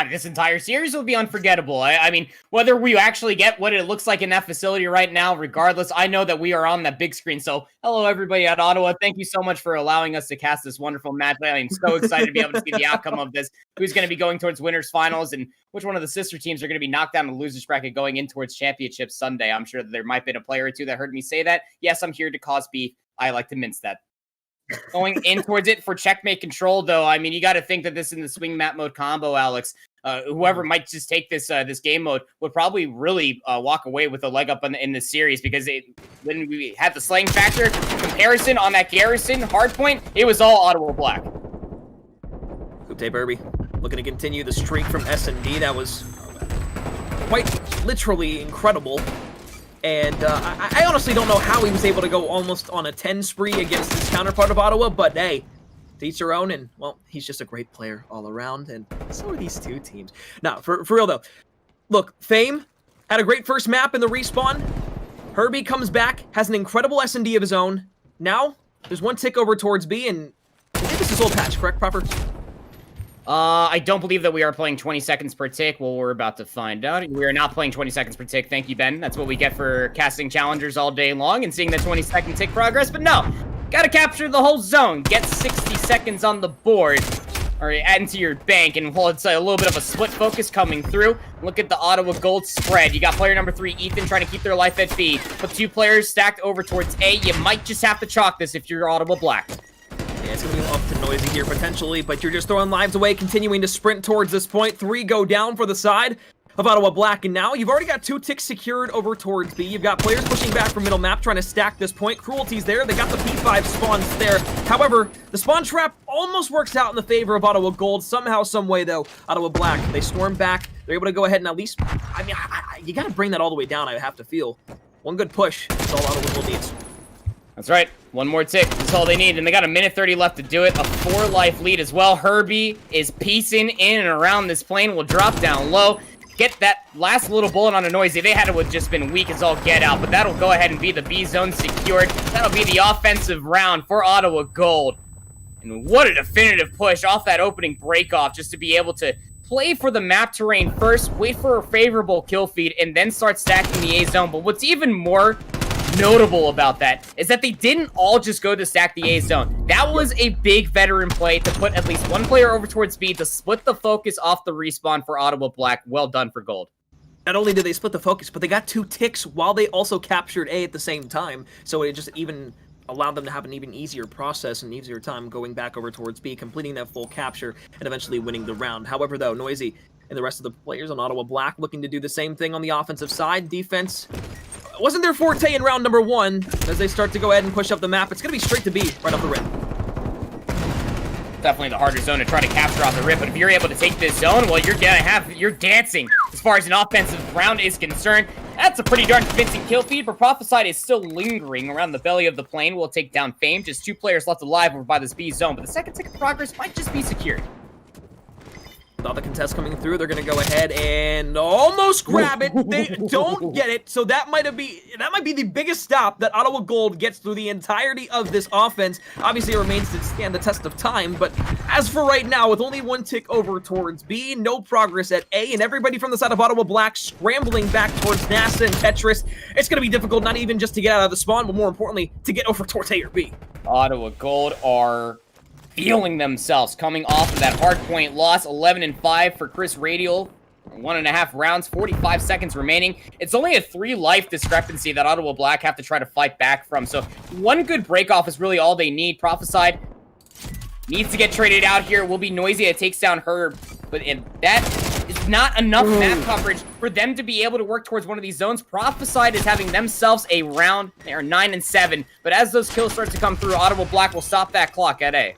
This entire series will be unforgettable. I mean, whether we actually get what it looks like in that facility right now, regardless, I know that we are on that big screen. So, hello, everybody at Ottawa. Thank you so much for allowing us to cast this wonderful match. I am so excited to be able to see the outcome of this. Who's going to be going towards winners finals, and which one of the sister teams are going to be knocked down in the losers bracket going in towards championship Sunday. I'm sure that there might have been a player or two that heard me say that. Yes, I'm here to cause beef. I like to mince that. Going in towards it for checkmate control, though, I mean, you got to think that this in the swing map mode combo, Alex. Whoever might just take this this game mode would probably really walk away with a leg up in this series, because when we had the slaying factor comparison on that Garrison hardpoint, it was all Ottawa Black. Kupte Burby looking to continue the streak from S&D. That was quite literally incredible. And I honestly don't know how he was able to go almost on a 10 spree against his counterpart of Ottawa, but hey, to each their own, and, well, he's just a great player all around, and so are these two teams. Now, for real, though, look, Fame had a great first map in the respawn. Herbie comes back, has an incredible S&D of his own. Now, there's one tick over towards B, and I think this is old patch, correct, Proper? I don't believe that we are playing 20 seconds per tick. Well, we're about to find out. We are not playing 20 seconds per tick. Thank you, Ben. That's what we get for casting challengers all day long and seeing the 20-second tick progress. But no, gotta capture the whole zone. Get 60 seconds on the board, or add into your bank, and well, it's a little bit of a split focus coming through. Look at the Ottawa Gold spread. You got player number 3, Ethan, trying to keep their life at B. Put 2 players stacked over towards A. You might just have to chalk this if you're Ottawa Black. Yeah, it's going to be up to noisy here potentially, but you're just throwing lives away, continuing to sprint towards this point. 3 go down for the side of Ottawa Black, and now you've already got 2 ticks secured over towards B. You've got players pushing back from middle map, trying to stack this point. Cruelty's there. They got the P5 spawns there. However, the spawn trap almost works out in the favor of Ottawa Gold. Somehow, some way, though, Ottawa Black, they storm back. They're able to go ahead and at least, I mean, you got to bring that all the way down, I have to feel. One good push is all Ottawa Gold needs. That's right. One more tick. That's all they need. And they got a minute 30 left to do it. A 4-life lead as well. Herbie is piecing in and around this plane. Will drop down low. Get that last little bullet on a noisy. They had to have just been weak as all get out. But that'll go ahead and be the B zone secured. That'll be the offensive round for Ottawa Gold. And what a definitive push off that opening break-off, just to be able to play for the map terrain first, wait for a favorable kill feed, and then start stacking the A zone. But what's even more notable about that is that they didn't all just go to stack the A zone. That was a big veteran play to put at least one player over towards B to split the focus off the respawn for Ottawa Black. Well done for gold. Not only did they split the focus, but they got 2 ticks while they also captured A at the same time. So it just even allowed them to have an even easier process and easier time going back over towards B, completing that full capture, and eventually winning the round. However, though, Noisy and the rest of the players on Ottawa Black looking to do the same thing on the offensive side. Defense wasn't their forte in round number 1. As they start to go ahead and push up the map, it's going to be straight to B right off the rip. Definitely the harder zone to try to capture off the rip, but if you're able to take this zone, well, you're dancing as far as an offensive round is concerned. That's a pretty darn convincing kill feed, but Prophesied is still lingering around the belly of the plane. Will take down Fame. Just 2 players left alive over by this B zone, but the second tick of progress might just be secured. Without the contest coming through, they're going to go ahead and almost grab it. They don't get it, so that might be the biggest stop that Ottawa Gold gets through the entirety of this offense. Obviously, it remains to stand the test of time, but as for right now, with only 1 tick over towards B, no progress at A, and everybody from the side of Ottawa Black scrambling back towards NASA and Tetris, it's going to be difficult not even just to get out of the spawn, but more importantly, to get over towards A or B. Ottawa Gold are feeling themselves coming off of that hardpoint loss. 11-5 for Chris Radial. 1.5 rounds, 45 seconds remaining. It's only a 3 life discrepancy that Ottawa Black have to try to fight back from. So 1 good break off is really all they need. Prophesied needs to get traded out here. Will be Noisy. It takes down Herb. But that is not enough map coverage for them to be able to work towards one of these zones. Prophesied is having themselves a round. They are 9-7. But as those kills start to come through, Ottawa Black will stop that clock at A.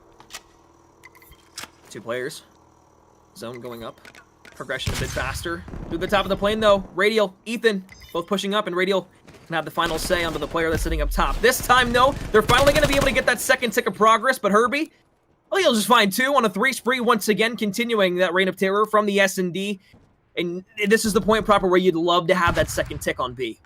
2 players. Zone going up. Progression a bit faster. Through the top of the plane, though. Radial, Ethan, both pushing up, and Radial can have the final say onto the player that's sitting up top. This time, though, they're finally going to be able to get that second tick of progress, but Herbie, well, he'll just find 2 on a 3 spree once again, continuing that reign of terror from the S&D. And this is the point proper where you'd love to have that second tick on B.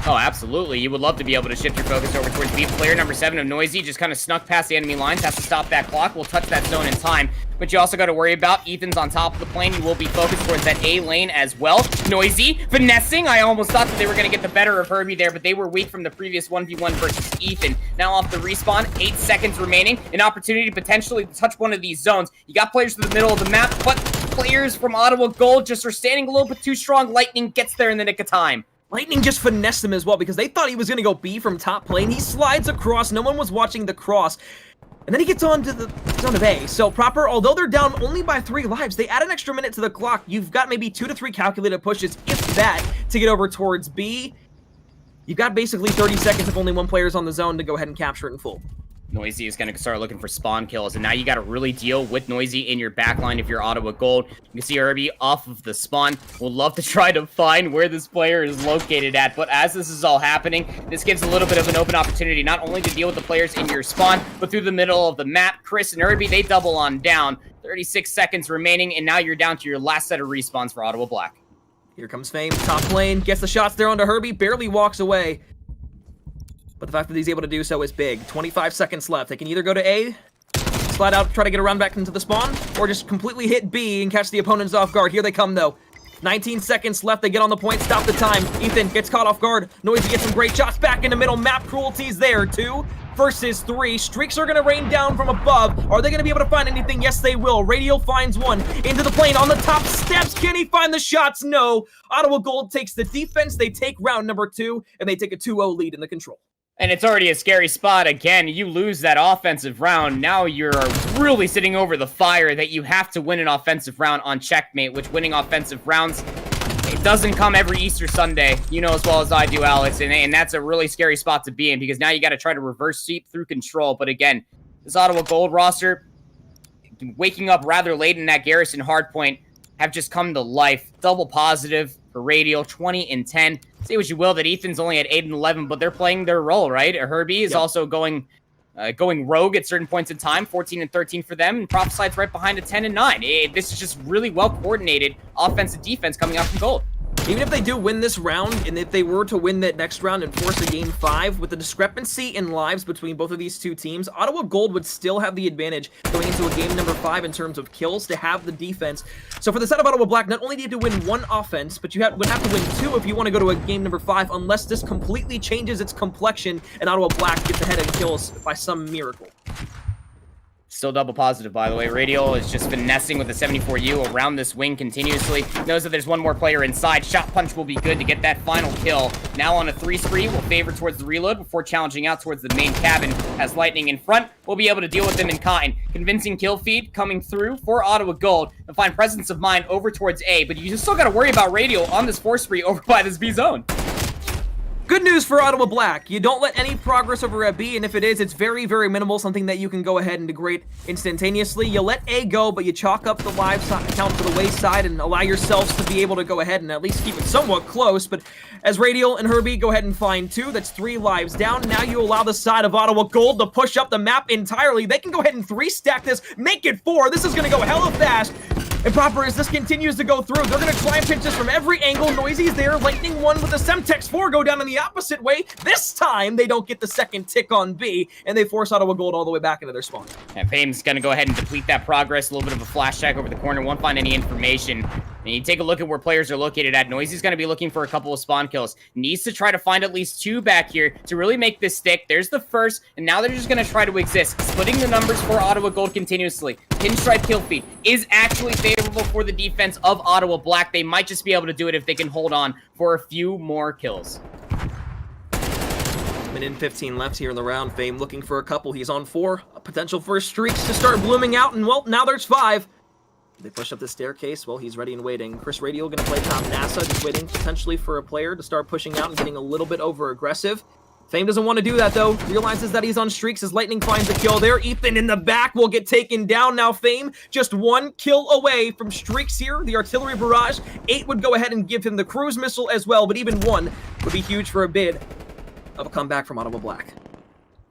Oh, absolutely. You would love to be able to shift your focus over towards B. Player number 7 of Noisy just kind of snuck past the enemy lines. Has to stop that clock. We'll touch that zone in time. But you also got to worry about Ethan's on top of the plane. You will be focused towards that A lane as well. Noisy, finessing. I almost thought that they were going to get the better of Herbie there, but they were weak from the previous 1v1 versus Ethan. Now off the respawn, 8 seconds remaining. An opportunity to potentially touch one of these zones. You got players to the middle of the map, but players from Ottawa Gold just are standing a little bit too strong. Lightning gets there in the nick of time. Lightning just finessed him as well because they thought he was going to go B from top plane. He slides across. No one was watching the cross. And then he gets on to the zone of A. So Proper, although they're down only by 3 lives, they add an extra minute to the clock. You've got maybe 2 to 3 calculated pushes, if that, to get over towards B. You've got basically 30 seconds if only 1 player's on the zone to go ahead and capture it in full. Noisy is going to start looking for spawn kills, and now you got to really deal with Noisy in your backline if you're Ottawa Gold. You can see Herbie off of the spawn. We'll love to try to find where this player is located at, but as this is all happening, this gives a little bit of an open opportunity, not only to deal with the players in your spawn, but through the middle of the map. Chris and Herbie, they double on down. 36 seconds remaining, and now you're down to your last set of respawns for Ottawa Black. Here comes Fame, top lane, gets the shots there onto Herbie, barely walks away. But the fact that he's able to do so is big. 25 seconds left. They can either go to A, slide out, try to get around back into the spawn, or just completely hit B and catch the opponents off guard. Here they come, though. 19 seconds left. They get on the point, stop the time. Ethan gets caught off guard. Noisy gets some great shots back in the middle. Map cruelty's there. 2 versus 3. Streaks are going to rain down from above. Are they going to be able to find anything? Yes, they will. Radial finds 1 into the plane on the top steps. Can he find the shots? No. Ottawa Gold takes the defense. They take round number 2, and they take a 2-0 lead in the control. And it's already a scary spot. Again, you lose that offensive round. Now you're really sitting over the fire that you have to win an offensive round on checkmate, which winning offensive rounds, it doesn't come every Easter Sunday. You know as well as I do, Alex. And that's a really scary spot to be in because now you got to try to reverse sweep through control. But again, this Ottawa Gold roster, waking up rather late in that Garrison hardpoint, have just come to life. Double positive for Radial, 20-10. Say what you will that Ethan's only at 8-11, but they're playing their role, right? Herbie is also going rogue at certain points in time, 14-13 for them, and Prophesied's right behind at 10-9. This is just really well coordinated offense and defense coming out from Gold. Even if they do win this round, and if they were to win that next round and force a game 5, with the discrepancy in lives between both of these two teams, Ottawa Gold would still have the advantage going into a game number 5 in terms of kills to have the defense. So for the side of Ottawa Black, not only do you have to win 1 offense, but you would have to win 2 if you want to go to a game number 5, unless this completely changes its complexion and Ottawa Black gets ahead in kills by some miracle. Still double positive, by the way. Radial is just finessing with the 74U around this wing continuously. Knows that there's one more player inside. Shot punch will be good to get that final kill. Now on a 3 spree, will favor towards the reload before challenging out towards the main cabin. As Lightning in front, we'll be able to deal with them in kind. Convincing kill feed coming through for Ottawa Gold and find presence of mind over towards A. But you just still got to worry about Radial on this 4 spree over by this B zone. Good news for Ottawa Black. You don't let any progress over at B, and if it is, it's very, very minimal, something that you can go ahead and degrade instantaneously. You let A go, but you chalk up the live count for the wayside and allow yourselves to be able to go ahead and at least keep it somewhat close. But as Radial and Herbie go ahead and find 2, that's 3 lives down. Now you allow the side of Ottawa Gold to push up the map entirely. They can go ahead and 3-stack this, make it 4. This is going to go hella fast. And Proper, as this continues to go through, they're going to try and pinch this from every angle. Noisy's there. Lightning 1 with the Semtex 4 go down in the opposite way. This time, they don't get the second tick on B, and they force Ottawa Gold all the way back into their spawn. And Fame's going to go ahead and deplete that progress. A little bit of a flash check over the corner. Won't find any information. And you take a look at where players are located at. Noisy's going to be looking for a couple of spawn kills. Needs to try to find at least 2 back here to really make this stick. There's the first, and now they're just going to try to exist. Splitting the numbers for Ottawa Gold continuously. Pinstripe kill feed is actually favorable for the defense of Ottawa Black. They might just be able to do it if they can hold on for a few more kills. Minute and 15 left here in the round. Fame looking for a couple. He's on 4. A potential for streaks to start blooming out, and well, now there's 5. They push up the staircase. Well, he's ready and waiting. Chris Radial going to play top NASA, just waiting potentially for a player to start pushing out and getting a little bit over aggressive. Fame doesn't want to do that, though. Realizes that he's on streaks as Lightning finds a kill there. Ethan in the back will get taken down. Now Fame just 1 kill away from streaks here. The artillery barrage. 8 would go ahead and give him the cruise missile as well, but even 1 would be huge for a bid of a comeback from Ottawa Black.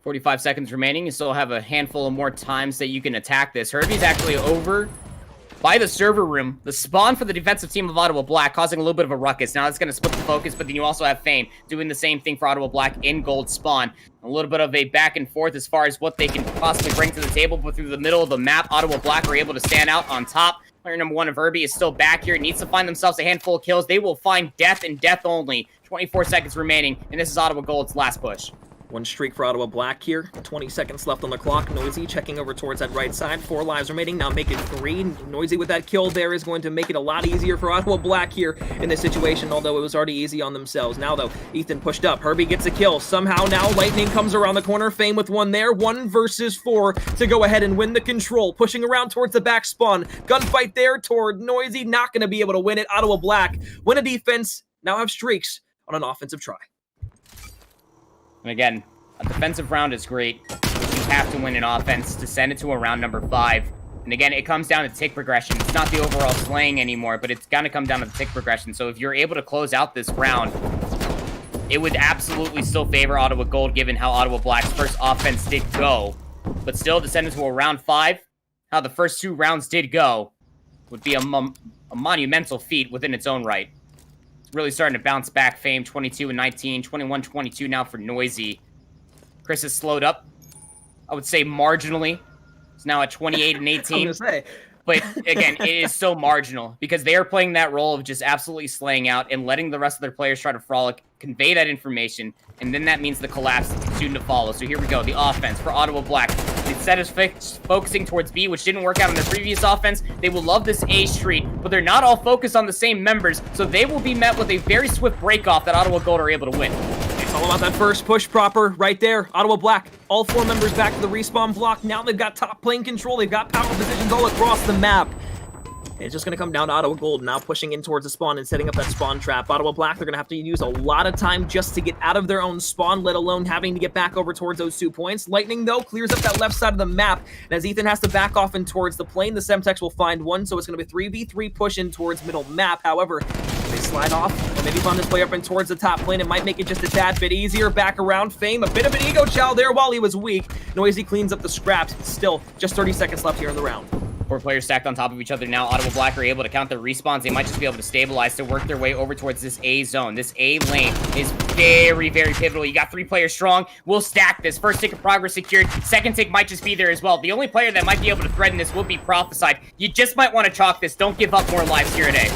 45 seconds remaining. You still have a handful of more times that you can attack this. Herbie's actually over by the server room, the spawn for the defensive team of Ottawa Black, causing a little bit of a ruckus. Now it's going to split the focus, but then you also have Fame doing the same thing for Ottawa Black in gold spawn. A little bit of a back and forth as far as what they can possibly bring to the table, but through the middle of the map, Ottawa Black are able to stand out on top. Player number 1 of Herbie is still back here, needs to find themselves a handful of kills. They will find death and death only. 24 seconds remaining, and this is Ottawa Gold's last push. 1 streak for Ottawa Black here. 20 seconds left on the clock. Noisy checking over towards that right side. 4 lives remaining. Now make it 3. Noisy with that kill there is going to make it a lot easier for Ottawa Black here in this situation, although it was already easy on themselves. Now, though, Ethan pushed up. Herbie gets a kill. Somehow now Lightning comes around the corner. Fame with 1 there. 1 versus 4 to go ahead and win the control. Pushing around towards the back spawn. Gunfight there toward Noisy. Not going to be able to win it. Ottawa Black win a defense. Now have streaks on an offensive try. And again, a defensive round is great. You have to win an offense to send it to a round number 5. And again, it comes down to tick progression. It's not the overall slaying anymore, but it's going to come down to the tick progression. So if you're able to close out this round, it would absolutely still favor Ottawa Gold, given how Ottawa Black's first offense did go. But still, to send it to a round 5, how the first 2 rounds did go, would be a monumental feat within its own right. It's really starting to bounce back. Fame 22 and 19, 21-22 now for Noisy. Chris has slowed up, I would say marginally. It's now at 28 and 18. But again, it is so marginal because they are playing that role of just absolutely slaying out and letting the rest of their players try to frolic, convey that information, and then that means the collapse is soon to follow. So here we go, the offense for Ottawa Black. Instead of focusing towards B, which didn't work out in their previous offense, they will love this A street, but they're not all focused on the same members, so they will be met with a very swift break-off that Ottawa Gold are able to win. It's all about that first push Proper right there. Ottawa Black, all 4 members back to the respawn block. Now they've got top plane control. They've got power positions all across the map. It's just going to come down to Ottawa Gold now pushing in towards the spawn and setting up that spawn trap. Ottawa Black, they're going to have to use a lot of time just to get out of their own spawn, let alone having to get back over towards those 2 points. Lightning, though, clears up that left side of the map. And as Ethan has to back off in towards the plane, the Semtex will find 1, so it's going to be a 3v3 push in towards middle map. However, if they slide off, or maybe find this player up in towards the top plane, it might make it just a tad bit easier. Back around Fame, a bit of an ego chow there while he was weak. Noisy cleans up the scraps. Still, just 30 seconds left here in the round. 4 players stacked on top of each other now. Ottawa Black are able to count their respawns. They might just be able to stabilize to work their way over towards this A zone. This A lane is very, very pivotal. You got 3 players strong. We'll stack this. First tick of progress secured. Second tick might just be there as well. The only player that might be able to threaten this will be Prophesied. You just might want to chalk this. Don't give up more lives here today.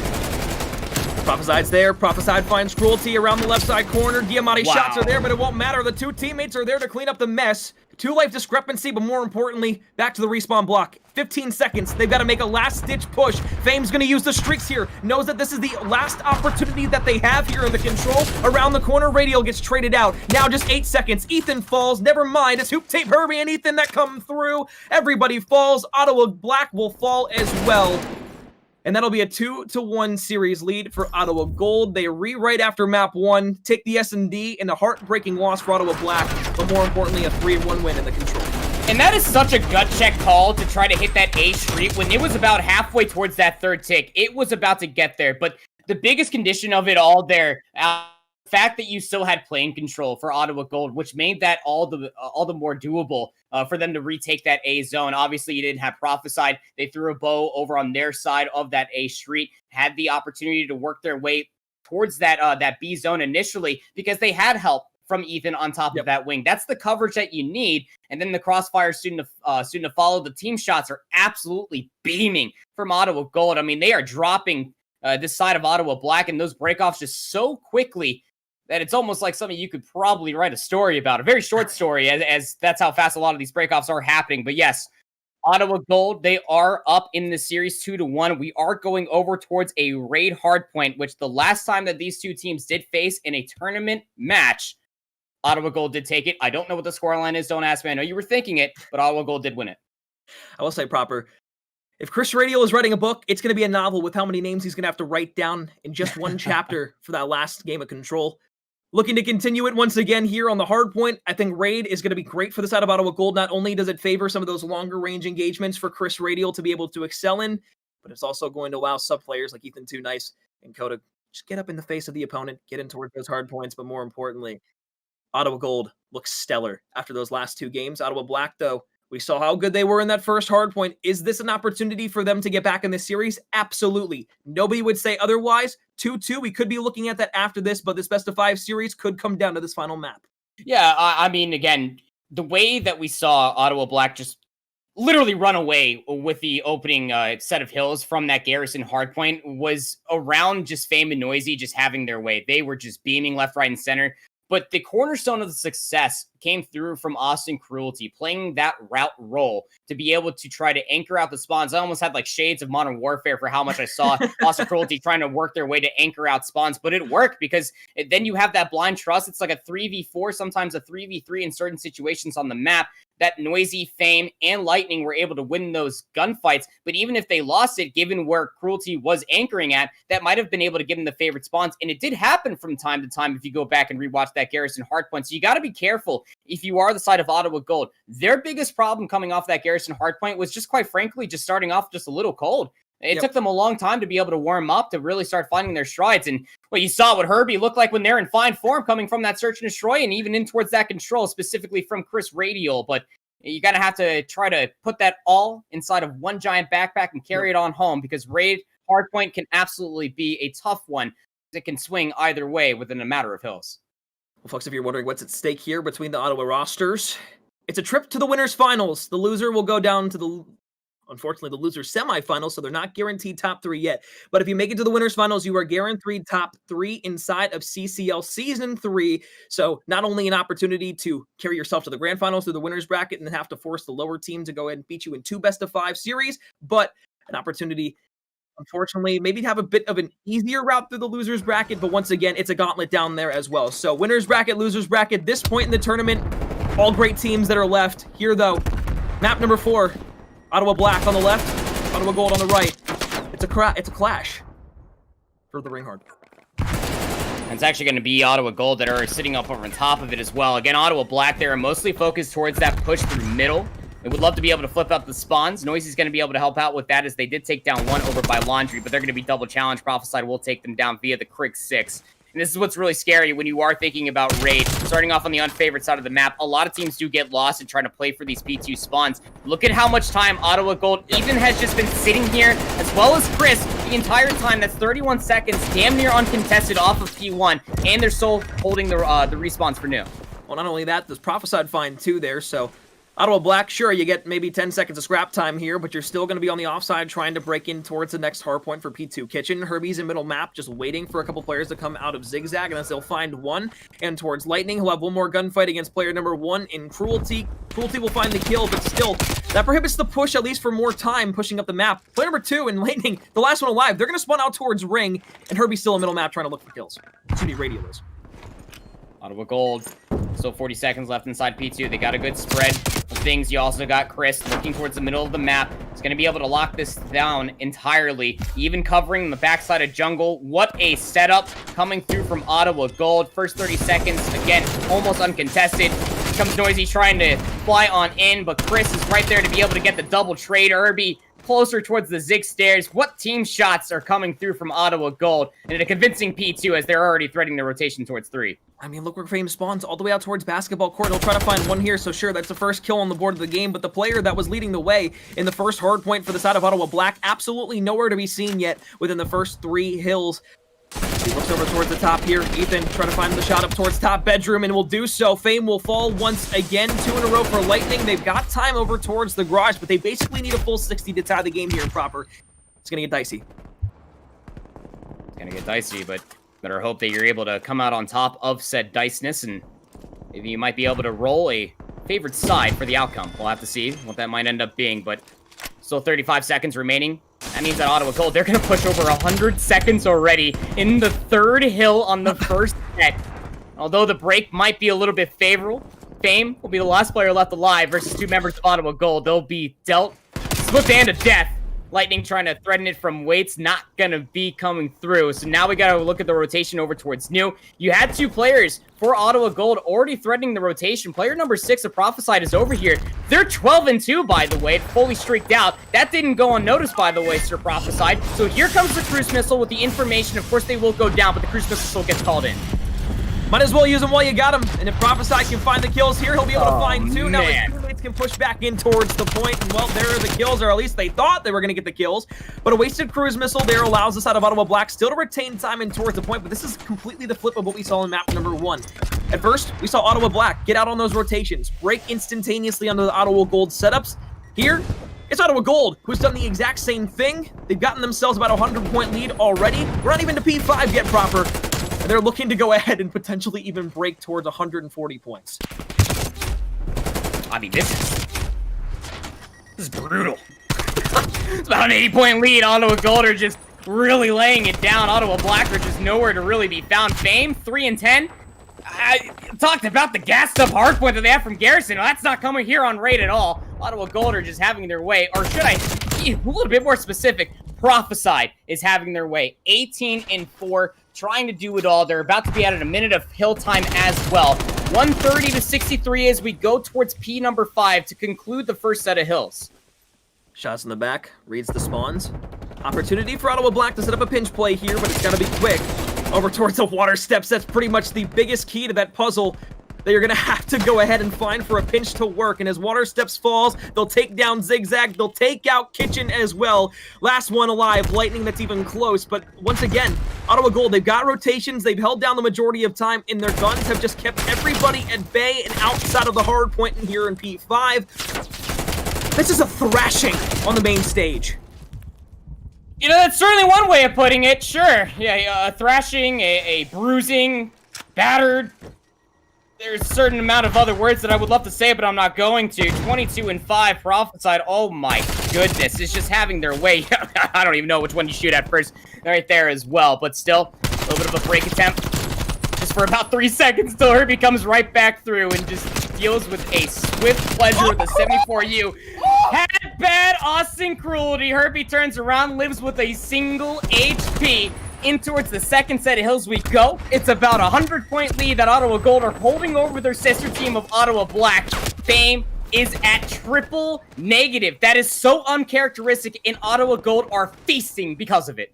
Prophesied's there. Prophesied finds Cruelty around the left side corner. Diamante Wow. shots are there, but it won't matter. The 2 teammates are there to clean up the mess. 2 life discrepancy, but more importantly, back to the respawn block. 15 seconds. They've got to make a last-ditch push. Fame's going to use the streaks here. Knows that this is the last opportunity that they have here in the control. Around the corner, Radial gets traded out. Now just 8 seconds. Ethan falls. Never mind. It's Hoop Tape Herbie and Ethan that come through. Everybody falls. Ottawa Black will fall as well. And that'll be a 2-1 series lead for Ottawa Gold. They rewrite after map 1, take the S&D, and a heartbreaking loss for Ottawa Black, but more importantly, a 3-1 win in the control. And that is such a gut check call to try to hit that A street when it was about halfway towards that 3rd tick. It was about to get there, but the biggest condition of it all there, the fact that you still had plane control for Ottawa Gold, which made that all the more doable for them to retake that A zone. Obviously, you didn't have Prophesied. They threw a bow over on their side of that A street, had the opportunity to work their way towards that B zone initially because they had help from Ethan on top of that wing. That's the coverage that you need. And then the crossfire soon to follow. The team shots are absolutely beaming from Ottawa Gold. I mean, they are dropping this side of Ottawa Black and those breakoffs just so quickly that it's almost like something you could probably write a story about. A very short story, as that's how fast a lot of these breakoffs are happening. But yes, Ottawa Gold, they are up in the series 2-1. We are going over towards a raid hardpoint, which the last time that these 2 teams did face in a tournament match, Ottawa Gold did take it. I don't know what the scoreline is. Don't ask me. I know you were thinking it, but Ottawa Gold did win it. I will say proper. If Chris Radial is writing a book, it's going to be a novel with how many names he's going to have to write down in just one chapter for that last game of Control. Looking to continue it once again here on the hard point. I think Raid is going to be great for the side of Ottawa Gold. Not only does it favor some of those longer range engagements for Chris Radial to be able to excel in, but it's also going to allow sub players like Ethan Too Nice and Coda just get up in the face of the opponent, get in towards those hard points, but more importantly, Ottawa Gold looks stellar after those last 2 games. Ottawa Black, though, we saw how good they were in that first hard point. Is this an opportunity for them to get back in this series? Absolutely. Nobody would say otherwise. 2-2, we could be looking at that after this, but this best-of-5 series could come down to this final map. Yeah, I mean, again, the way that we saw Ottawa Black just literally run away with the opening set of hills from that Garrison hardpoint was around just Fame and Noisy just having their way. They were just beaming left, right, and center. But the cornerstone of the success came through from Austin Cruelty, playing that route role to be able to try to anchor out the spawns. I almost had like shades of Modern Warfare for how much I saw Austin Cruelty trying to work their way to anchor out spawns. But it worked because then you have that blind trust. It's like a 3v4, sometimes a 3v3 in certain situations on the map. That Noisy, Fame, and Lightning were able to win those gunfights. But even if they lost it, given where Cruelty was anchoring at, that might have been able to give them the favorite spawns. And it did happen from time to time if you go back and rewatch that Garrison hardpoint. So you got to be careful if you are the side of Ottawa Gold. Their biggest problem coming off that Garrison hardpoint was just, quite frankly, just starting off just a little cold. It took them a long time to be able to warm up, to really start finding their strides. And well, you saw what Herbie looked like when they're in fine form coming from that search and destroy and even in towards that control, specifically from Chris Radial. But you got to have to try to put that all inside of one giant backpack and carry it on home, because Raid hardpoint can absolutely be a tough one. It can swing either way within a matter of hills. Well, folks, if you're wondering what's at stake here between the Ottawa rosters, it's a trip to the winners finals. The loser will go down to the loser semifinals, so they're not guaranteed top 3 yet. But if you make it to the winners finals, you are guaranteed top 3 inside of CCL Season 3. So not only an opportunity to carry yourself to the grand finals through the winners bracket and then have to force the lower team to go ahead and beat you in 2 best-of-5 series, but an opportunity, unfortunately, maybe to have a bit of an easier route through the losers bracket. But once again, it's a gauntlet down there as well. So winners bracket, losers bracket, this point in the tournament, all great teams that are left. Here, though, map number 4. Ottawa Black on the left, Ottawa Gold on the right. It's a clash for the ring hard. And it's actually going to be Ottawa Gold that are sitting up over on top of it as well. Again, Ottawa Black, they are mostly focused towards that push through middle. They would love to be able to flip up the spawns. Noisy's going to be able to help out with that, as they did take down one over by Laundry, but they're going to be double challenged. Prophesied will take them down via the Krig 6. And this is what's really scary when you are thinking about Raid. Starting off on the unfavored side of the map, a lot of teams do get lost and trying to play for these P2 spawns. Look at how much time Ottawa Gold even has just been sitting here, as well as Chris, the entire time. That's 31 seconds, damn near uncontested off of P1, and they're still holding the respawns for new. Well, not only that, there's Prophesied find too there, so Ottawa Black, sure, you get maybe 10 seconds of scrap time here, but you're still going to be on the offside trying to break in towards the next hard point for P2 Kitchen. Herbie's in middle map, just waiting for a couple players to come out of Zigzag, and as they'll find one. And towards Lightning, he'll have one more gunfight against player number 1 in Cruelty. Cruelty will find the kill, but still, that prohibits the push, at least for more time, pushing up the map. Player number 2 in Lightning, the last one alive, they're going to spawn out towards Ring, and Herbie's still in middle map trying to look for kills. Excuse me, Radio is. Ottawa Gold, still 40 seconds left inside P2. They got a good spread of things. You also got Chris looking towards the middle of the map. He's going to be able to lock this down entirely, even covering the backside of jungle. What a setup coming through from Ottawa Gold. First 30 seconds, again, almost uncontested. Here comes Noisy trying to fly on in, but Chris is right there to be able to get the double trade. Herbie closer towards the Zig stairs. What team shots are coming through from Ottawa Gold? And a convincing P2 as they're already threading the rotation towards 3. I mean, look where Fame spawns all the way out towards basketball court. He'll try to find one here, so sure, that's the first kill on the board of the game, but the player that was leading the way in the first hard point for the side of Ottawa Black, absolutely nowhere to be seen yet within the first 3 hills. He looks over towards the top here. Ethan trying to find the shot up towards top bedroom, and will do so. Fame will fall once again, 2 in a row for Lightning. They've got time over towards the garage, but they basically need a full 60 to tie the game here proper. It's going to get dicey. It's going to get dicey, but better hope that you're able to come out on top of said diceness, and maybe you might be able to roll a favored side for the outcome. We'll have to see what that might end up being, but still 35 seconds remaining. That means that Ottawa Gold, they're going to push over 100 seconds already in the 3rd hill on the first set. Although the break might be a little bit favorable, Fame will be the last player left alive versus 2 members of Ottawa Gold. They'll be dealt swift hand to death. Lightning trying to threaten it from Waits, not gonna be coming through. So now we gotta look at the rotation over towards New. You had 2 players for Ottawa Gold already threatening the rotation. Player number 6 of Prophesied is over here. They're 12-2, by the way, fully streaked out. That didn't go unnoticed, by the way, Sir Prophesied. So here comes the cruise missile with the information. Of course, they will go down, but the cruise missile still gets called in. Might as well use them while you got them. And if Prophesied can find the kills here, he'll be able to find 2. Now his teammates can push back in towards the point. And well, there are the kills, or at least they thought they were going to get the kills. But a wasted cruise missile there allows the side of Ottawa Black still to retain time in towards the point. But this is completely the flip of what we saw in map number 1. At first, we saw Ottawa Black get out on those rotations, break instantaneously onto the Ottawa Gold setups. Here, it's Ottawa Gold, who's done the exact same thing. They've gotten themselves about a 100-point lead already. We're not even to P5 yet proper. And they're looking to go ahead and potentially even break towards 140 points. I mean, this is brutal. It's about an 80-point lead. Ottawa Gold are just really laying it down. Ottawa Black are just nowhere to really be found. Fame, 3-10. I talked about the gassed up hardpoint that they have from Garrison. Well, that's not coming here on Raid at all. Ottawa Gold are just having their way. Or should I be a little bit more specific? Prophesied is having their way. 18-4. Trying to do it all. They're about to be at a minute of hill time as well. 130-63 as we go towards P number 5 to conclude the first set of hills. Shots in the back, reads the spawns. Opportunity for Ottawa Black to set up a pinch play here, but it's got to be quick. Over towards the water steps. That's pretty much the biggest key to that puzzle that you're going to have to go ahead and find for a pinch to work. And as water steps falls, they'll take down Zigzag. They'll take out Kitchen as well. Last one alive, Lightning, that's even close. But once again, Ottawa Gold, they've got rotations. They've held down the majority of time, and their guns have just kept everybody at bay and outside of the hard point in here in P5. This is a thrashing on the main stage. You know, that's certainly one way of putting it, sure. Yeah, a thrashing, a bruising, battered. There's a certain amount of other words that I would love to say, but I'm not going to. 22-5, Prophesied. Oh my goodness, it's just having their way. I don't even know which one you shoot at first. Right there as well, but still, a little bit of a break attempt. Just for about 3 seconds till Herbie comes right back through and just deals with a swift pleasure with a 74U. Had bad Austin Cruelty. Herbie turns around, lives with a single HP. In towards the second set of hills we go. It's about a 100-point lead that Ottawa Gold are holding over their sister team of Ottawa Black. Fame is at triple negative. That is so uncharacteristic, and Ottawa Gold are feasting because of it.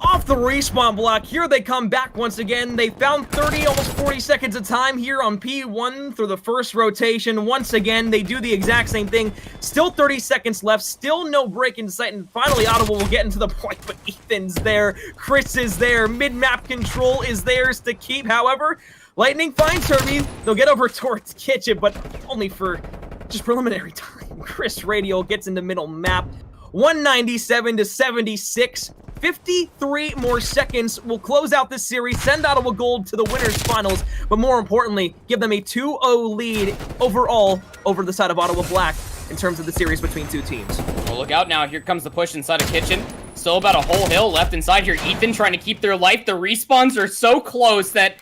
Off the respawn block, here they come back once again. They found 30, almost 40 seconds of time here on P1 through the first rotation. Once again, they do the exact same thing. Still 30 seconds left, still no break in sight, and finally Ottawa will get into the point, but Ethan's there, Chris is there, mid-map control is theirs to keep. However, Lightning finds Herbie. They'll get over towards Kitchen, but only for just preliminary time. Chris Radial gets into middle map. 197 to 76. 53 more seconds will close out this series, send Ottawa Gold to the winners finals, but more importantly, give them a 2-0 lead overall over the side of Ottawa Black in terms of the series between two teams. Well, look out now. Here comes the push inside of Kitchen. Still about a whole hill left inside here. Ethan trying to keep their life. The respawns are so close that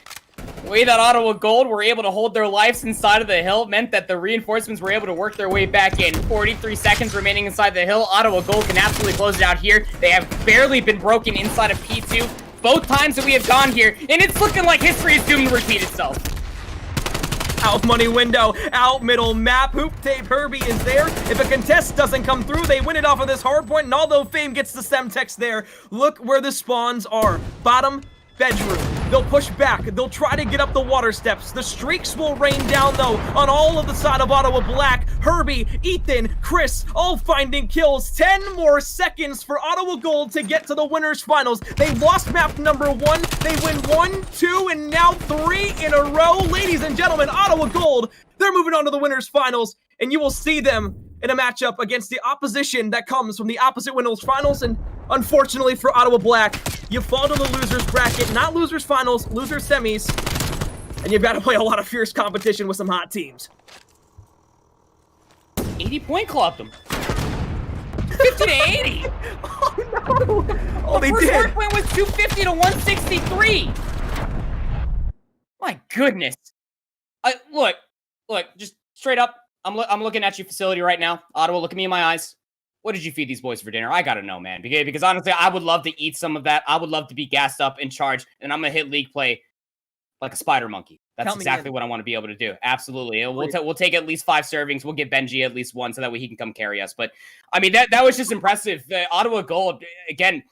the way that Ottawa Gold were able to hold their lives inside of the hill meant that the reinforcements were able to work their way back in. 43 seconds remaining inside the hill. Ottawa Gold can absolutely close it out here. They have barely been broken inside of P2 both times that we have gone here, and it's looking like history is doomed to repeat itself. Out money window, out middle map. Hoop Tape Herbie is there. If a contest doesn't come through, they win it off of this hard point, and although Fame gets the Semtex there, look where the spawns are. Bottom bedroom. They'll push back. They'll try to get up the water steps. The streaks will rain down, though, on all of the side of Ottawa Black. Herbie, Ethan, Chris, all finding kills. 10 more seconds for Ottawa Gold to get to the winners finals. They lost map number 1. They win 1, 2, and now 3 in a row. Ladies and gentlemen, Ottawa Gold, they're moving on to the winners finals, and you will see them in a matchup against the opposition that comes from the opposite winners finals. And unfortunately for Ottawa Black, you fall to the losers bracket, not losers finals, losers semis, and you've got to play a lot of fierce competition with some hot teams. 80-point clubbed them. 50 to 80. Oh no! Oh, they first did. hard point was 250 to 163. My goodness. Look, just straight up. I'm looking at your facility right now. Ottawa, look at me in my eyes. What did you feed these boys for dinner? I gotta know, man. Because honestly, I would love to eat some of that. I would love to be gassed up, in charge, and I'm gonna hit league play like a spider monkey. That's exactly what I want to be able to do. Absolutely. We'll take at least 5 servings. We'll give Benji at least 1 so that way he can come carry us. But I mean, that was just impressive. Ottawa Gold, again,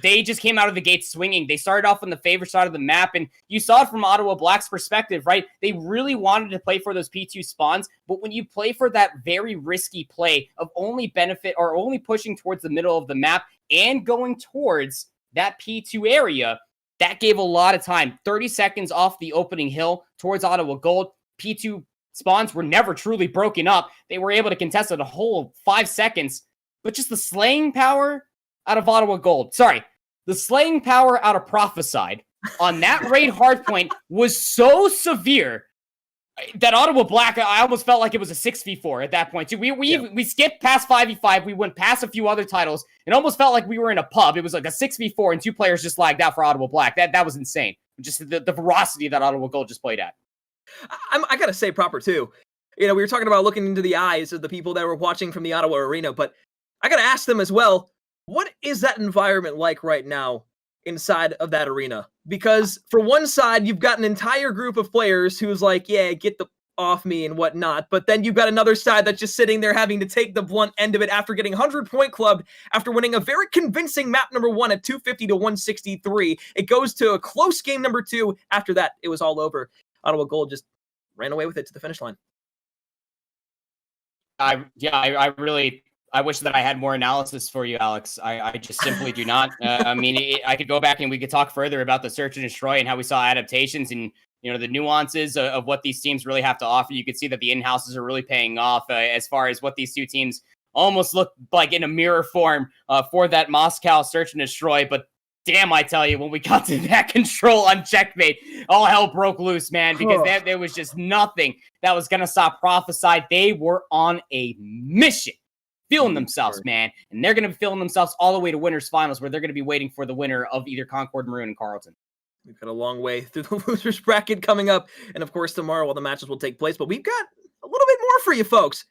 they just came out of the gate swinging. They started off on the favorite side of the map, and you saw it from Ottawa Black's perspective, right? They really wanted to play for those P2 spawns, but when you play for that very risky play of only benefit or only pushing towards the middle of the map and going towards that P2 area, that gave a lot of time. 30 seconds off the opening hill towards Ottawa Gold. P2 spawns were never truly broken up. They were able to contest it a whole 5 seconds, but just the slaying power out of Ottawa Gold. Sorry, the slaying power out of Prophesied on that raid hardpoint was so severe that Ottawa Black, I almost felt like it was a 6v4 at that point. We skipped past 5v5. We went past a few other titles. It almost felt like we were in a pub. It was like a 6v4 and 2 players just lagged out for Ottawa Black. That was insane. Just the ferocity that Ottawa Gold just played at. I gotta say proper too. You know, we were talking about looking into the eyes of the people that were watching from the Ottawa arena, but I gotta ask them as well, what is that environment like right now inside of that arena? Because for one side, you've got an entire group of players who's like, yeah, get the off me and whatnot. But then you've got another side that's just sitting there having to take the blunt end of it after getting 100-point clubbed after winning a very convincing map number 1 at 250 to 163. It goes to a close game number 2. After that, it was all over. Ottawa Gold just ran away with it to the finish line. I wish that I had more analysis for you, Alex. I just simply do not. I mean, I could go back and we could talk further about the search and destroy and how we saw adaptations and, you know, the nuances of what these teams really have to offer. You could see that the in-houses are really paying off as far as what these two teams almost look like in a mirror form for that Moscow search and destroy. But damn, I tell you, when we got to that control on checkmate, all hell broke loose, man, because there was just nothing that was going to stop Prophesied. They were on a mission. Feeling themselves, man. And they're going to be feeling themselves all the way to winners finals, where they're going to be waiting for the winner of either Concord Maroon and Carleton. We've got a long way through the losers bracket coming up. And of course, tomorrow, all the matches will take place. But we've got a little bit more for you folks.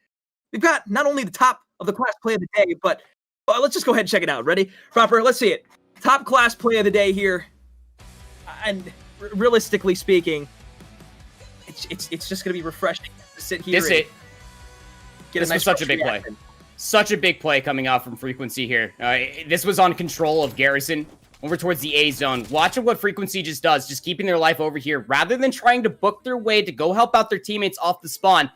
We've got not only the top of the class play of the day, but let's just go ahead and check it out. Ready? Proper, let's see it. Top class play of the day here. And realistically speaking, it's just going to be refreshing to sit here and get a nice such a big play. Such a big play coming out from Frequency here. This was on control of Garrison. over towards the A zone. Watch what Frequency just does, just keeping their life over here. Rather than trying to book their way to go help out their teammates off the spawn,